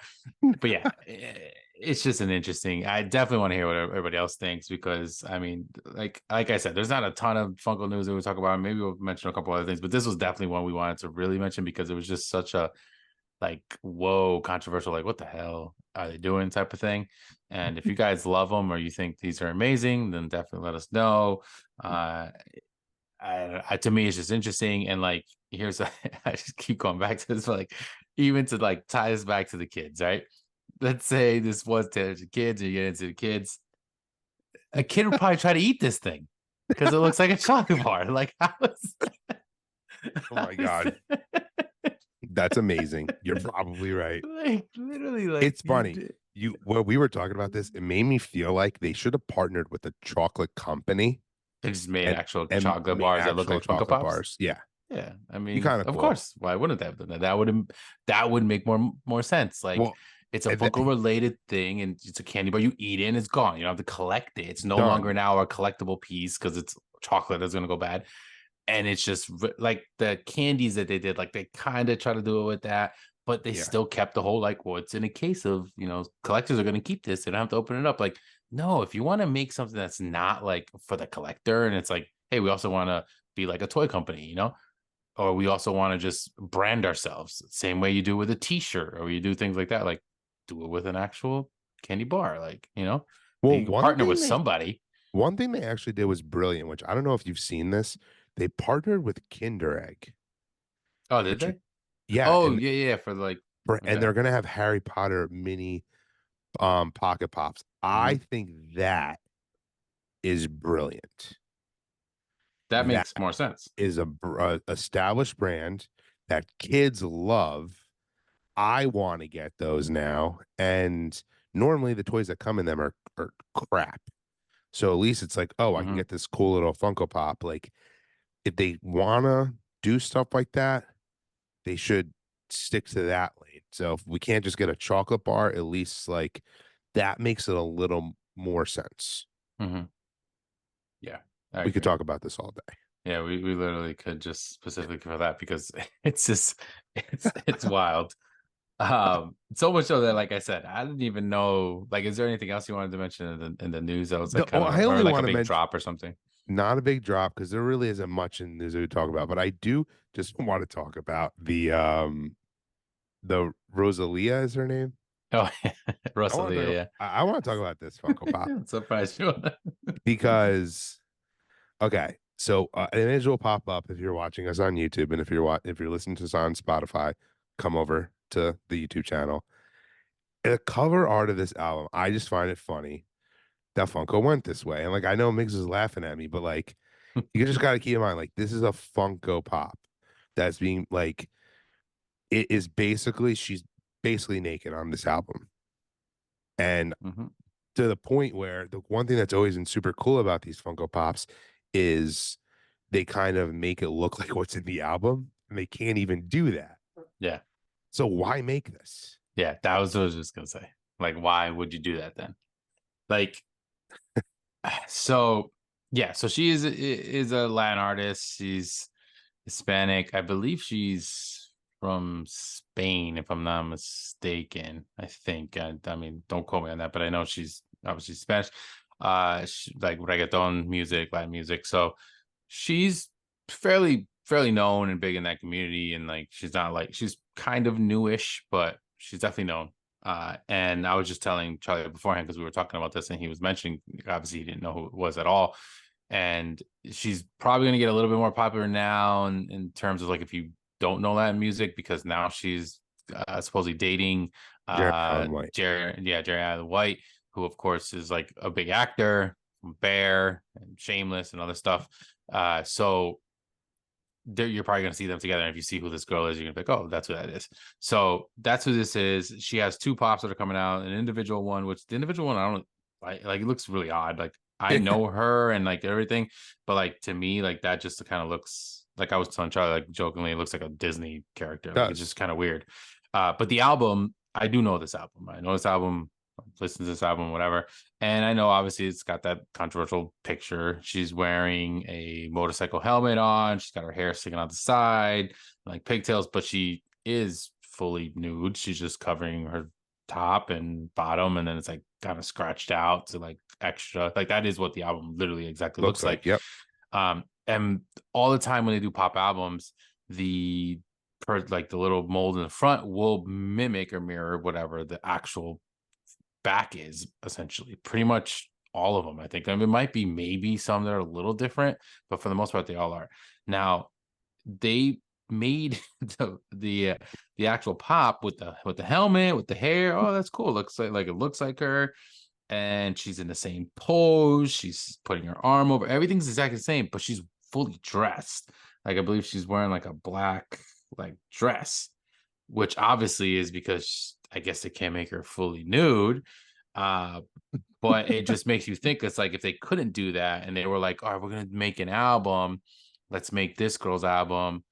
but yeah, it's just an interesting. I definitely want to hear what everybody else thinks because I mean, like I said, there's not a ton of Funko news that we talk about. Maybe we'll mention a couple other things, but this was definitely one we wanted to really mention because it was just such a like whoa controversial, like what the hell are they doing type of thing. And if you guys love them or you think these are amazing, then definitely let us know. To me it's just interesting, and like here's I just keep going back to this, but like even to like tie this back to the kids, right? Let's say this was tailored to kids and you get into the kids, a kid would probably try to eat this thing because it looks like a chocolate bar. Like Oh how my is God. That's amazing. You're probably right. like literally like It's you funny. did. When we were talking about this, it made me feel like they should have partnered with a chocolate company They just made and actual and chocolate made bars that look actual like Funko chocolate Pops. bars. Yeah. Yeah, I Be mean, kind of of cool. course. Why wouldn't they have done that? That would make more sense. Like Well, it's a and Funko related thing, and it's a candy bar. You eat it, and it's gone. You don't have to collect it. It's no longer done. now a collectible piece because it's chocolate that's gonna go bad. And it's just like the candies that they did. Like they kind of try to do it with that, but they Yeah. still kept the whole like, well, it's in a case of collectors are gonna keep this. They don't have to open it up. Like no, if you want to make something that's not like for the collector, and it's like, hey, we also want to be like a toy company, or we also want to just brand ourselves same way you do with a t-shirt or you do things like that, like do it with an actual candy bar, like Well, you can partner with somebody. one thing they actually did was brilliant, which I don't know if you've seen this. They partnered with Kinder Egg, Oh, did which they? yeah, Oh yeah, yeah, for like and okay. they're gonna have Harry Potter mini pocket pops. I Hmm. think that is brilliant. That That makes more sense. is a established brand that kids love. I want to get those now, and normally the toys that come in them are crap. So at least it's like, oh, I can Hmm. get this cool little Funko Pop. Like if they wanna do stuff like that, they should stick to that lane. So if we can't just get a chocolate bar, at least like that makes it a little more sense. Hmm. Yeah, I We could agree. talk about this all day. Yeah, we literally could just specifically for that because it's just it's wild. So much so that, like I said, I didn't even know. Like, is there anything else you wanted to mention in the news that was like No, kind oh, of I or only like a want to big mention drop or something? not a big drop because there really isn't much in news to talk about. But I do just want to talk about the Rosalia is her name. Oh, I want to Rosalia, talk. yeah. I want to talk about this Funko Pop I'm surprised you. because okay, so an image will pop up if you're watching us on YouTube, and if you're listening to us on Spotify, come over to the YouTube channel. The cover art of this album, I just find it funny that Funko went this way. And like I know Miggs is laughing at me, but like you just got to keep in mind, like this is a Funko Pop that's being like it is basically she's basically naked on this album, and Mhm. to the point where the one thing that's always been super cool about these Funko Pops is they kind of make it look like what's in the album, and they can't even do that. Yeah. So why make this? Yeah. That was what I was just gonna say. Like, why would you do that then? Like, so yeah, so she is a Latin artist. She's Hispanic. I believe she's from Spain, if I'm not mistaken. I think. I mean, don't quote me on that, but I know she's obviously Spanish. Like reggaeton music, Latin music. So she's fairly known and big in that community. And like, she's not like she's kind of newish, but she's definitely known. And I was just telling Charlie beforehand because we were talking about this, and he was mentioning obviously he didn't know who it was at all, and she's probably going to get a little bit more popular now in terms of like if you don't know Latin music, because now she's supposedly dating Jeremy Allen White. Jerry Allen White, who of course is like a big actor, Bear and Shameless and other stuff. So you're probably going to see them together. And if you see who this girl is, you're going to be like, oh, that's who that is. So that's who this is. She has two pops that are coming out, an individual one, which the individual one, I don't like, it looks really odd. Like, I know her and like everything, but like to me, like that just kind of looks like, I was telling Charlie, like jokingly, it looks like a Disney character. Like it's Does just kind of weird. But the album, I do know this album. I know this album, listen to this album, whatever. And I know obviously it's got that controversial picture. She's wearing a motorcycle helmet on. She's got her hair sticking out the side, like pigtails, but she is fully nude. She's just covering her top and bottom, and then it's like kind of scratched out to like extra. Like that is what the album literally exactly looks looks like like. yep. And all the time when they do pop albums, the like the little mold in the front will mimic or mirror whatever the actual back is, essentially pretty much all of them. I think, I mean, it might be maybe some that are a little different, but for the most part they all are. Now they made the actual pop with the helmet, with the hair. Oh, that's cool. Looks like it looks like her, and she's in the same pose. She's putting her arm over, everything's exactly the same, but she's fully dressed. Like I believe she's wearing like a black like dress, which obviously is because I guess they can't make her fully nude. Uh, but it just makes you think, it's like if they couldn't do that and they were like, all right, we're gonna make an album, let's make this girl's album,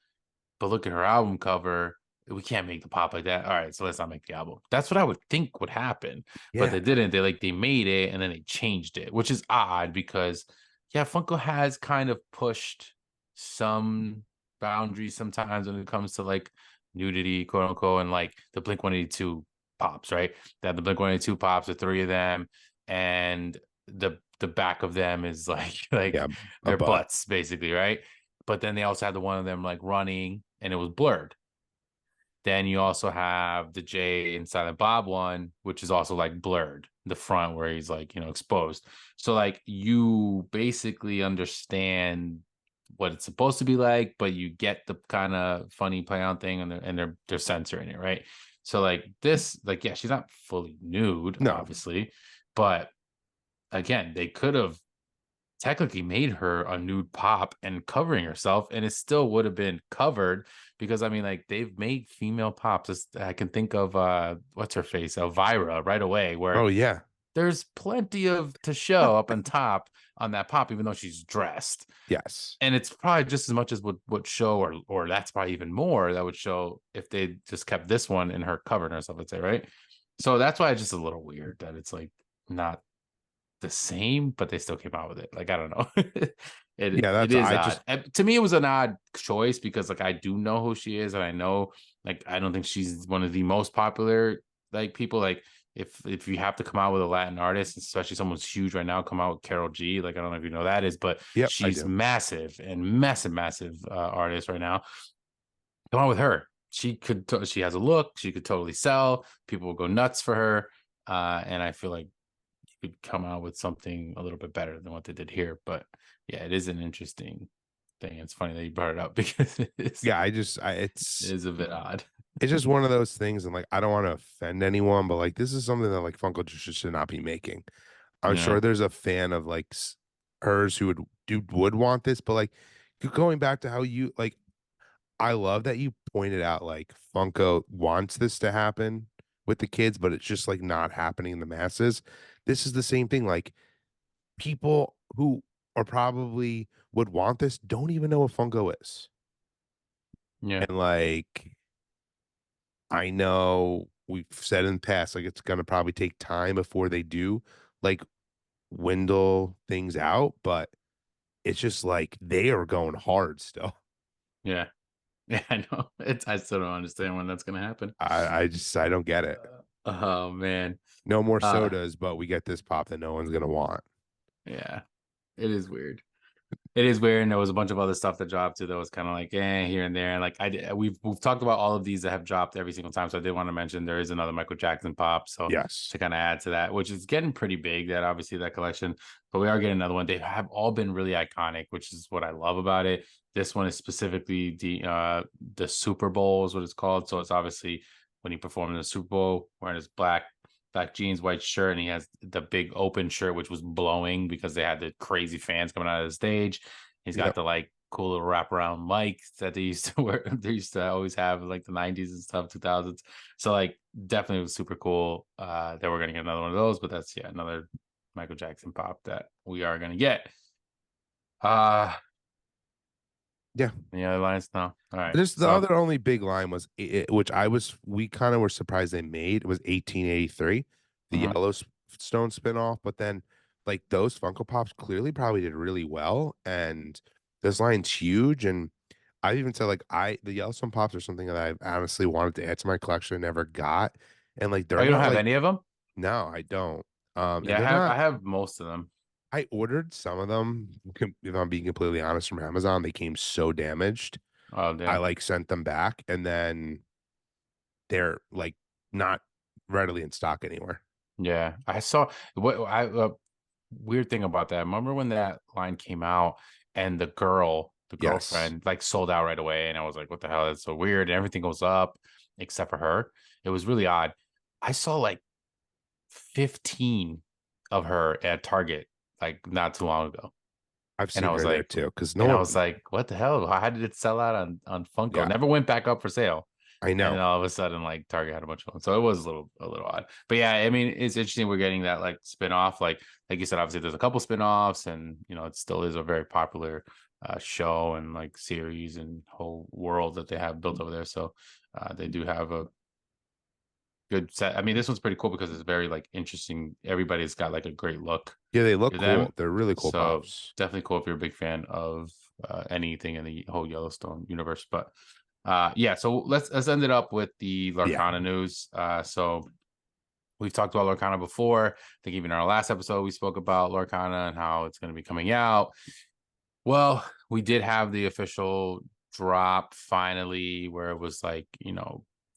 but look at her album cover. We can't make the pop like that. All right, so let's not make the album. That's what I would think would happen, but Yeah. they didn't. They made it and then they changed it, which is odd because yeah, Funko has kind of pushed some boundaries sometimes when it comes to like nudity, quote unquote, and like the Blink 182 pops, right? That the Blink 182 pops, the three of them, and the back of them is like Yeah. like A their butt. butts, basically, right? But then they also had the one of them like running and it was blurred. Then you also have the Jay and Silent Bob one, which is also like blurred, the front where he's like, exposed. So like you basically understand what it's supposed to be like, but you get the kind of funny play on thing, and they're censoring it, right? So like this, like yeah, she's not fully nude, No. obviously, but again, they could have technically made her a nude pop and covering herself, and it still would have been covered, because I mean, like they've made female pops. I can think of what's her face, Elvira, right away, where Oh yeah. there's plenty of to show up on top on that pop, even though she's dressed. Yes. And it's probably just as much as would show, or that's probably even more that would show if they just kept this one in her covering herself, let's say, right? So that's why it's just a little weird that it's like not the same, but they still came out with it. Like I don't know. it Yeah, it that's is I odd. just To me, it was an odd choice because like I do know who she is, and I know like I don't think she's one of the most popular like people. Like if you have to come out with a Latin artist, especially someone's huge right now, come out with Carol G. Like I don't know if you know that is, but Yep, I she's do. massive and massive artist right now. Come on with her. She has a look. She could totally sell. People will go nuts for her. And I feel like you could come out with something a little bit better than what they did here. But yeah, it is an interesting thing. It's funny that you brought it up because Yeah, it is a bit odd. it's just one of those things, and like I don't want to offend anyone, but like this is something that like Funko just should not be making. I'm Yeah. sure there's a fan of like hers who would want this, but like going back to how you like, I love that you pointed out like Funko wants this to happen with the kids, but it's just like not happening in the masses. This is the same thing. Like people who are probably would want this don't even know what Funko is. Yeah. And like I know we've said in the past, like it's gonna probably take time before they do like dwindle things out, but it's just like they are going hard still. Yeah. Yeah, I know. I still don't understand when that's gonna happen. I don't get it. Oh man. No more Uh sodas, but we get this pop that no one's gonna want. yeah. It is weird. It is weird, and there was a bunch of other stuff that dropped too that was kind of like here and there. And like we've talked about all of these that have dropped every single time. So I did want to mention there is another Michael Jackson pop. So Yes. to kind of add to that, which is getting pretty big, that obviously that collection, but we are getting another one. They have all been really iconic, which is what I love about it. This one is specifically the Super Bowl is what it's called. So it's obviously when he performed in the Super Bowl wearing his black jeans, white shirt, and he has the big open shirt, which was blowing because they had the crazy fans coming out of the stage. He's got Yep. the like cool little wraparound mic that they used to wear. They used to always have in like the 90s and stuff, 2000s. So like definitely was super cool. That we're gonna get another one of those, but that's another Michael Jackson pop that we are gonna get. Uh Yeah. Any other lines? No. All right. Just the So other only big line was which we kind of were surprised they made. It was 1883, the mhm. Yellowstone spinoff. But then, like those Funko Pops clearly probably did really well, and this line's huge. And I even said like the Yellowstone Pops are something that I honestly wanted to add to my collection, never got. And like Oh, they're you don't not have like any of them? no, I don't. And Yeah, they're not. I have most of them. I ordered some of them. If I'm being completely honest, from Amazon, they came so damaged. Oh I damn. like sent them back, and then they're like not readily in stock anywhere. Yeah, I saw what I weird thing about that. Remember when that line came out and the Yes, girlfriend, like sold out right away, and I was like, "What the hell? That's so weird." And everything goes up except for her. It was really odd. I saw like 15 of her at Target like not too long ago, I've and I seen was her there like, too. Because no and I one, was like, "What the hell? How did it sell out on Funko? yeah, Never went back up for sale." I And know. then all of a sudden, like Target had a bunch of them, so it was a little odd. But yeah, I mean, it's interesting we're getting that like spin off. Like you said, obviously there's a couple spin offs, and it still is a very popular show and like series and whole world that they have built over there. So they do have a good set. I mean, this one's pretty cool because it's very like interesting. Everybody's got like a great look Yeah, they look to cool. them, They're really cool so pops. definitely cool if you're a big fan of anything in the whole Yellowstone universe. But yeah, so let's end it up with the Yeah, Lorcana news. So we've talked about Lorcana before. I think even in our last episode we spoke about Lorcana and how it's going to be coming out. Well, we did have the official drop finally, where it was like,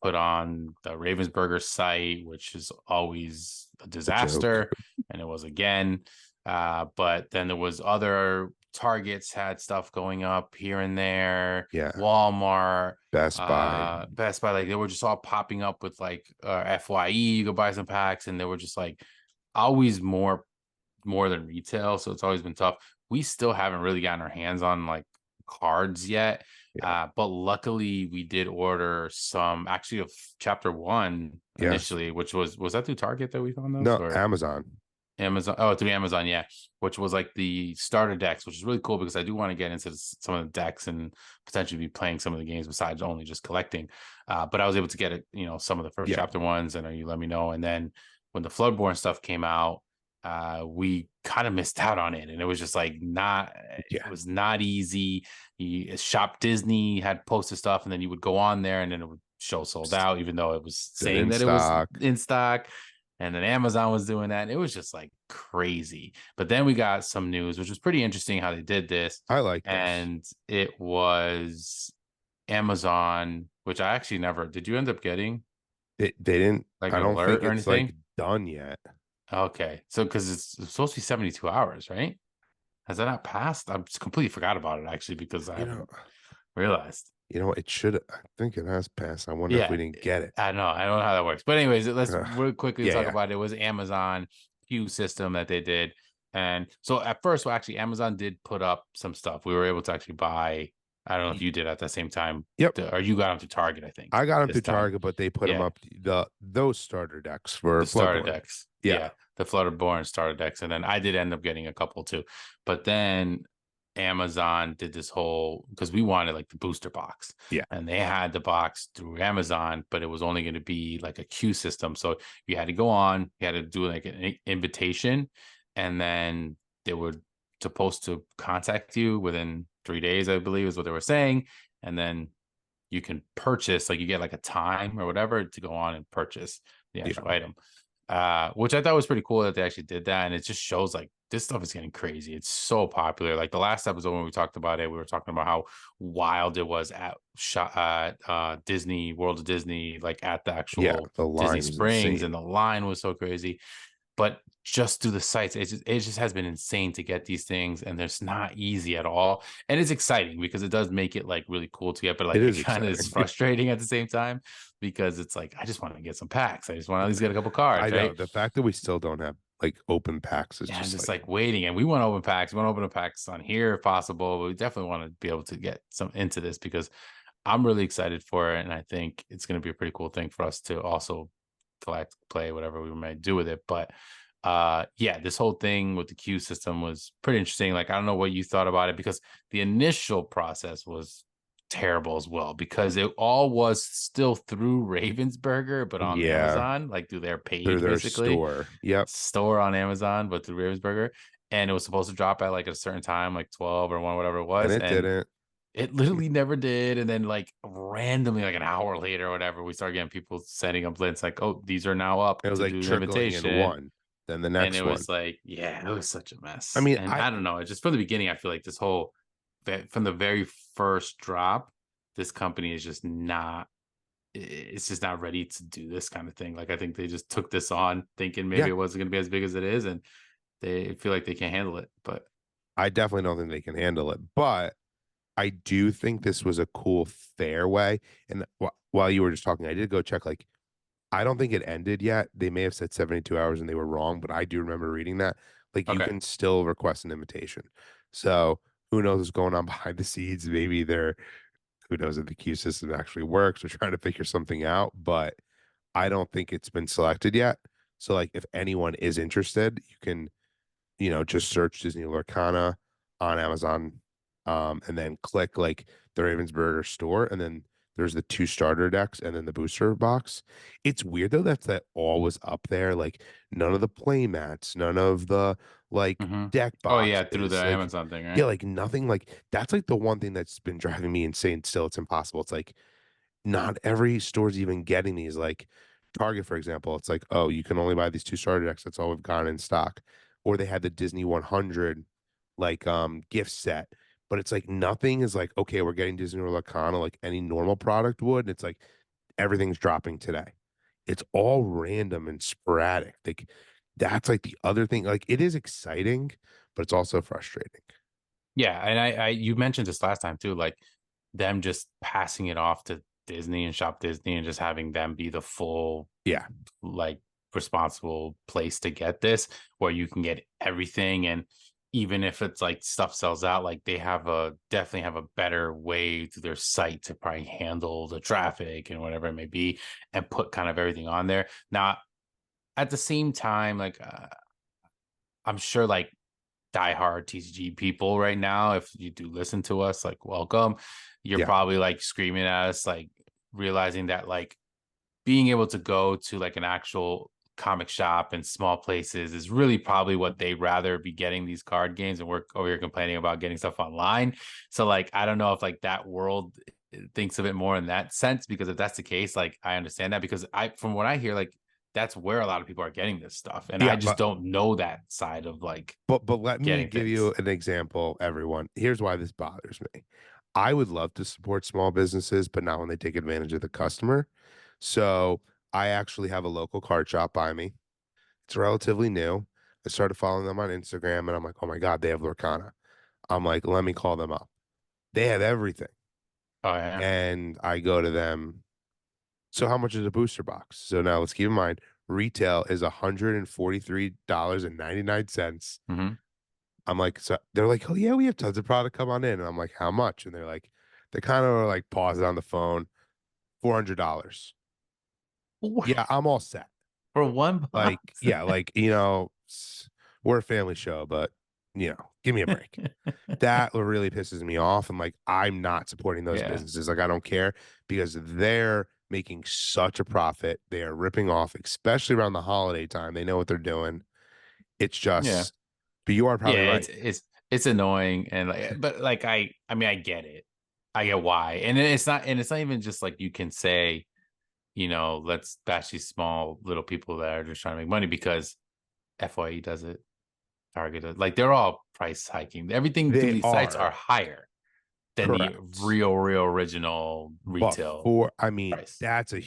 put on the Ravensburger site, which is always a a joke. disaster, and it was again. But then there was other Targets had stuff going up here and there, Yeah, Walmart, Best Buy. Best Buy, like they were just all popping up with like FYE, you go buy some packs, and they were just like always more than retail, so it's always been tough. We still haven't really gotten our hands on like cards yet. Yeah, But luckily we did order some actually of chapter one yes. initially, which was that through Target that we found those, No, or Amazon. Amazon? Oh, through Amazon, yeah. Which was like the starter decks, which is really cool because I do want to get into some of the decks and potentially be playing some of the games besides only just collecting. But I was able to get it, some of the first Yeah, chapter ones, and you let me know. And then when the Floodborn stuff came out, we kind of missed out on it, and it was just like not. It yeah. was not easy. Shop Disney had posted stuff, and then you would go on there, and then it would show sold out, even though it was Still saying in that it was stock. in stock. And then Amazon was doing that. And it was just like crazy. But then we got some news, which was pretty interesting how they did this. I like this. And it was Amazon, which I actually never did. You end up getting They didn't. like I an don't alert think or it's like anything? done yet. Okay. So because it's supposed to be 72 hours, right? Has that not passed? I just completely forgot about it actually because I You know, haven't realized. it should. I think it has passed. I wonder if Yeah, we didn't get it. I know. I don't know how that works. But anyways, let's Ugh. real quickly Yeah, talk yeah. about it. It was Amazon queue system that they did. And so at first, well, actually, Amazon did put up some stuff. We were able to actually buy. I don't know if Y- you did at the same time, Yep. or you got them to Target, I think, I got them this through time. Target, but they put them Yeah, up those starter decks for the starter Floodborn. decks. Yeah, Yeah, the Flutterborn starter decks. And then I did end up getting a couple too. But then Amazon did this whole because we wanted like the booster box yeah, and they had the box through Amazon, but it was only going to be like a queue system. So you had to go on, you had to do like an invitation, and then they were supposed to contact you within 3 days, I believe is what they were saying. And then you can purchase, like you get like a time or whatever to go on and purchase the yeah. actual item. Which I thought was pretty cool that they actually did that. And it just shows like this stuff is getting crazy. It's so popular. Like the last episode when we talked about it, we were talking about how wild it was at Disney, World of Disney, like at the Yeah, actual the Disney line is Springs, insane. and the line was so crazy. But just through the sites, it just has been insane to get these things, and it's not easy at all. And it's exciting because it does make it like really cool to get, but It like it is kind of is exciting. frustrating at the same time because it's like I just want to get some packs. I just want to at least get a couple cards, I know right? the fact that we still don't have like open packs is Yeah, I'm just just like, like waiting, and we want to open packs. We want to open packs on here if possible. But we definitely want to be able to get some into this because I'm really excited for it, and I think it's going to be a pretty cool thing for us to also collect, play, whatever we might do with it. But yeah, this whole thing with the queue system was pretty interesting. Like I don't know what you thought about it because the initial process was terrible as well because it all was still through Ravensburger, but on yeah, Amazon, like through their through page their basically store. Yep, store on Amazon, but through Ravensburger. And it was supposed to drop at like a certain time, like 12 or 1, whatever it and was. it And didn't. it literally never did. And then like randomly, like an hour later or whatever, we started getting people setting up lists like, oh, these are now up It was to like do the trickling in invitation. one, then the And it next one. was like, yeah, it was such a I mess. mean, And I don't know. It just from the beginning, I feel like this whole from the very first drop, this company is just not it's just not ready to do this kind of thing. Like I think they just took this on thinking maybe yeah, it wasn't going to be as big as it is, and they feel like they can't handle it. But I definitely don't think they can handle it, but I do think this was a cool, fair way. And while you were just talking, I did go check. Like, I don't think it ended yet. They may have said 72 hours and they were wrong, but I do remember reading that. Like, you okay, can still request an invitation. So who knows what's going on behind the scenes? Maybe they're, who knows if the queue system actually works or trying to figure something out, but I don't think it's been selected yet. So, like, if anyone is interested, you can just search Disney Lorcana on Amazon, and then click like the Ravensburger store, and then there's the two starter decks and then the booster box. It's weird though that all was up there. Like none of the play mats, none of the like hmm deck oh yeah, through the boxes, like Amazon thing, yeah, right? like nothing. Like that's like the one thing that's been driving me insane. Still, it's impossible. It's like not every store's even getting these. Like Target, for example, it's like, oh, you can only buy these two starter decks. That's all we've got in stock. Or they had the Disney 100 like gift set, but it's like nothing is like, okay, we're getting Disney or Lacana like any normal product would. And it's like everything's dropping today. It's all random and sporadic. Like that's like the other thing. Like it is exciting, but it's also frustrating. Yeah, and I you mentioned this last time too, like them just passing it off to Disney and Shop Disney and just having them be the full Yeah. like responsible place to get this where you can get everything. And even if it's like stuff sells out, like they have a definitely have a better way through their site to probably handle the traffic and whatever it may be and put kind of everything on there. Now at the same time, like I'm sure like diehard TCG people right now, if you do listen to us, like welcome. You're Yeah. probably like screaming at us, like realizing that like being able to go to like an actual comic shop in small places is really probably what they'd rather be getting these card games, and we're over here complaining about getting stuff online. So like I don't know if like that world thinks of it more in that sense, because if that's the case, like I understand that, because I from what I hear, like that's where a lot of people are getting this stuff, and I Yeah, just don't know that side of like but let me getting give things. you an example, everyone. Here's why this bothers me. I would love to support small businesses, but not when they take advantage of the customer. So I actually have a local card shop by me. It's relatively new. I started following them on Instagram and I'm like, oh my God, they have Lorcana. I'm like, let me call them up. They have everything. Oh yeah. And I go to them. So how much is a booster box? So now let's keep in mind, retail is $143.99. Mm-hmm. I'm like, so they're like, oh yeah, we have tons of product. Come on in. And I'm like, how much? And they're like, they kind of like pause it on the phone, $400. Yeah, I'm all set. For one Like, box. yeah, like, we're a family show, but give me a break. That what really pisses me off. And like, I'm not supporting those Yeah. businesses. Like, I don't care because they're making such a profit. They are ripping off, especially around the holiday time. They know what they're doing. It's Yeah. just, but you are probably Yeah, right. it's annoying and like but like I mean I get it. I get why. And it's not even just like you can say, let's bash these small little people that are just trying to make money because FYE does it, Target does. Like they're all price hiking. Everything through They these sites are are higher than the correct. real original But retail for, I mean, price. that's a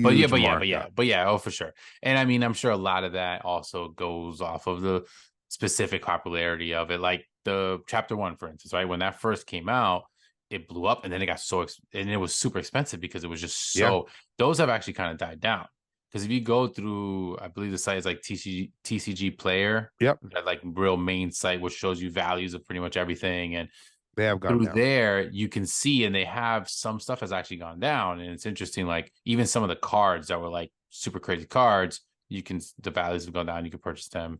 But yeah, huge but yeah, but yeah, markup. but yeah, oh for sure. And I mean, I'm sure a lot of that also goes off of the specific popularity of it. Like the chapter one, for instance, right? When that first came out, it blew up and then it got and it was super expensive because it was just Yeah. so those have actually kind of died down. Because if you go through, I believe the site is like TCG Player, Yep. that like real main site, which shows you values of pretty much everything. And They have gone through down. there you can see, and they have some stuff has actually gone down, and it's interesting, like even some of the cards that were like super crazy cards, the values have gone down, you can purchase them.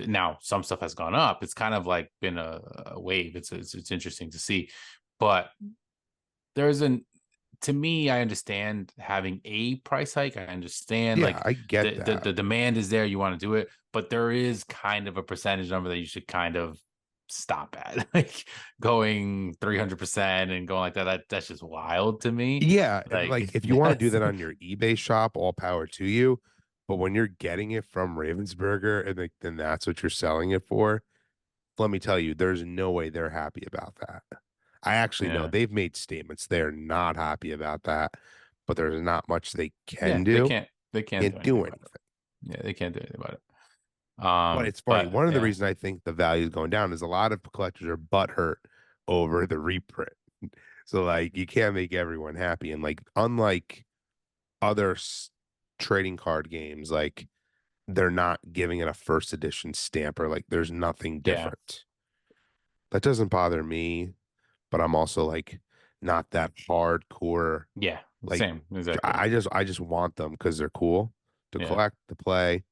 Now some stuff has gone up. It's kind of like been a wave. It's interesting to see, but there's an to me, I understand having a price hike. I understand Yeah, like I get that. the demand is there, you want to do it, but there is kind of a percentage number that you should kind of stop at. Like going 300% and going like that, that's just wild to me. Yeah, Like like if you want to do that's that on your eBay shop, all power to you. But when you're getting it from Ravensburger and like, then that's what you're selling it for, let me tell you, there's no way they're happy about that. I actually know yeah. they've made statements they're not happy about that, but there's not much they can Yeah, do. they can't do Can't anything do about anything. it. Yeah, they can't do anything about it. But it's funny. But One of the yeah, reasons I think the value is going down is a lot of collectors are butthurt over the reprint. So like you can't make everyone happy. And like unlike other trading card games, like they're not giving it a first edition stamp or like there's nothing yeah, different. That doesn't bother me, but I'm also like not that hardcore. yeah, Like same, exactly. I just want them because they're cool to Yeah, collect, to play.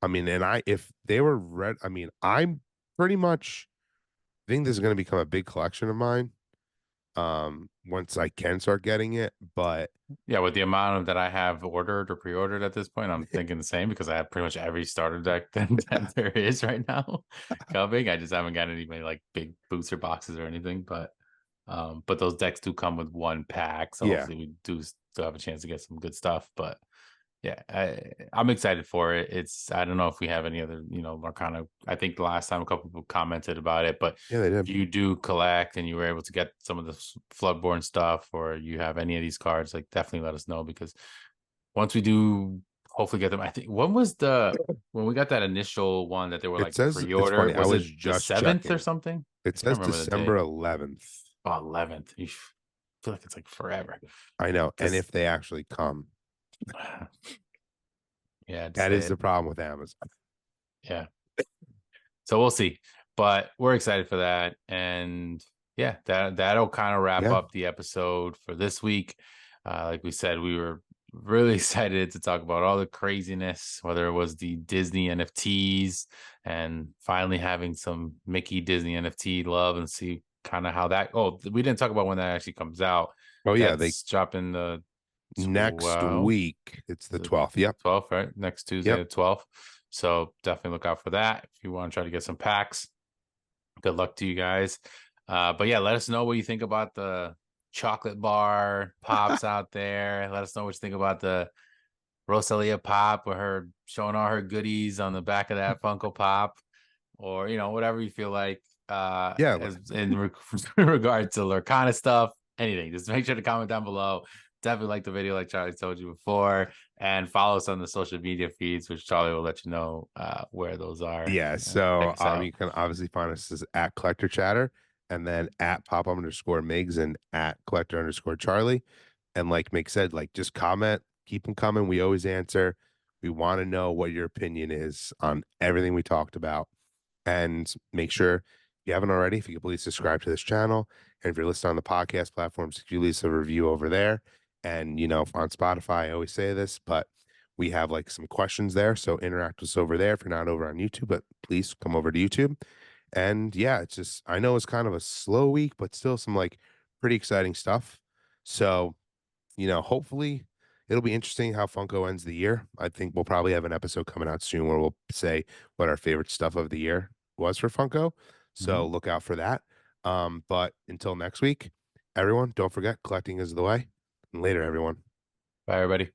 I mean, and if they were red, I mean, I'm pretty much think this is going to become a big collection of mine. Once I can start getting it, but yeah. With the amount of that I have ordered or pre-ordered at this point, I'm thinking the same because I have pretty much every starter deck that there is right now coming. I just haven't got any like big booster boxes or anything, but those decks do come with one pack, so yeah, hopefully we do still have a chance to get some good stuff. But yeah, I'm excited for it. I don't know if we have any other, Lorcana. I think the last time a couple people commented about it, but yeah, they if did. you do collect and you were able to get some of the Floodborn stuff, or you have any of these cards, like definitely let us know, because once we do hopefully get them, I think when we got that initial one that they were It like says it's pre-order, funny. I was was it the just 7th or checking. something? It I can't says remember the December date. 11th. Oh, 11th. Feel like it's like forever. I know, and Because if they actually come, yeah, it's that is the it. problem with Amazon. Yeah. So we'll see. But we're excited for that. And yeah, that'll kind of wrap Yeah, up the episode for this week. Like we said, we were really excited to talk about all the craziness, whether it was the Disney NFTs and finally having some Mickey Disney NFT love, and see kind of how that. Oh, we didn't talk about when that actually comes out. oh yeah, they That's dropping the next 12th. week. It's the The 12th. Yep, 12th, right? Next Tuesday, yep. the 12th. So definitely look out for that if you want to try to get some packs. Good luck to you guys. But yeah, let us know what you think about the chocolate bar pops out there. Let us know what you think about the Rosalia Pop with her showing all her goodies on the back of that Funko Pop, or whatever you feel like Yeah, as in regard to Lorcana stuff, anything. Just make sure to comment down below. Definitely like the video, like Charlie told you before, and follow us on the social media feeds, which Charlie will let you know where those are. yeah. Check So us out. you can obviously find us as at Collector Chatter, and then at pop underscore Migs, and at Collector underscore Charlie. And like Mig said, like just comment, keep them coming. We always answer. We want to know what your opinion is on everything we talked about. And make sure, if you haven't already, if you could please subscribe to this channel. And if you're listening on the podcast platforms, if you leave us a review over there. And on Spotify, I always say this, but we have like some questions there. So interact with us over there if you're not over on YouTube, but please come over to YouTube. And yeah, it's just, I know it's kind of a slow week, but still some like pretty exciting stuff. So, hopefully it'll be interesting how Funko ends the year. I think we'll probably have an episode coming out soon where we'll say what our favorite stuff of the year was for Funko. So Mhm. look out for that. But until next week, everyone, don't forget collecting is the way. And later, everyone. Bye, everybody.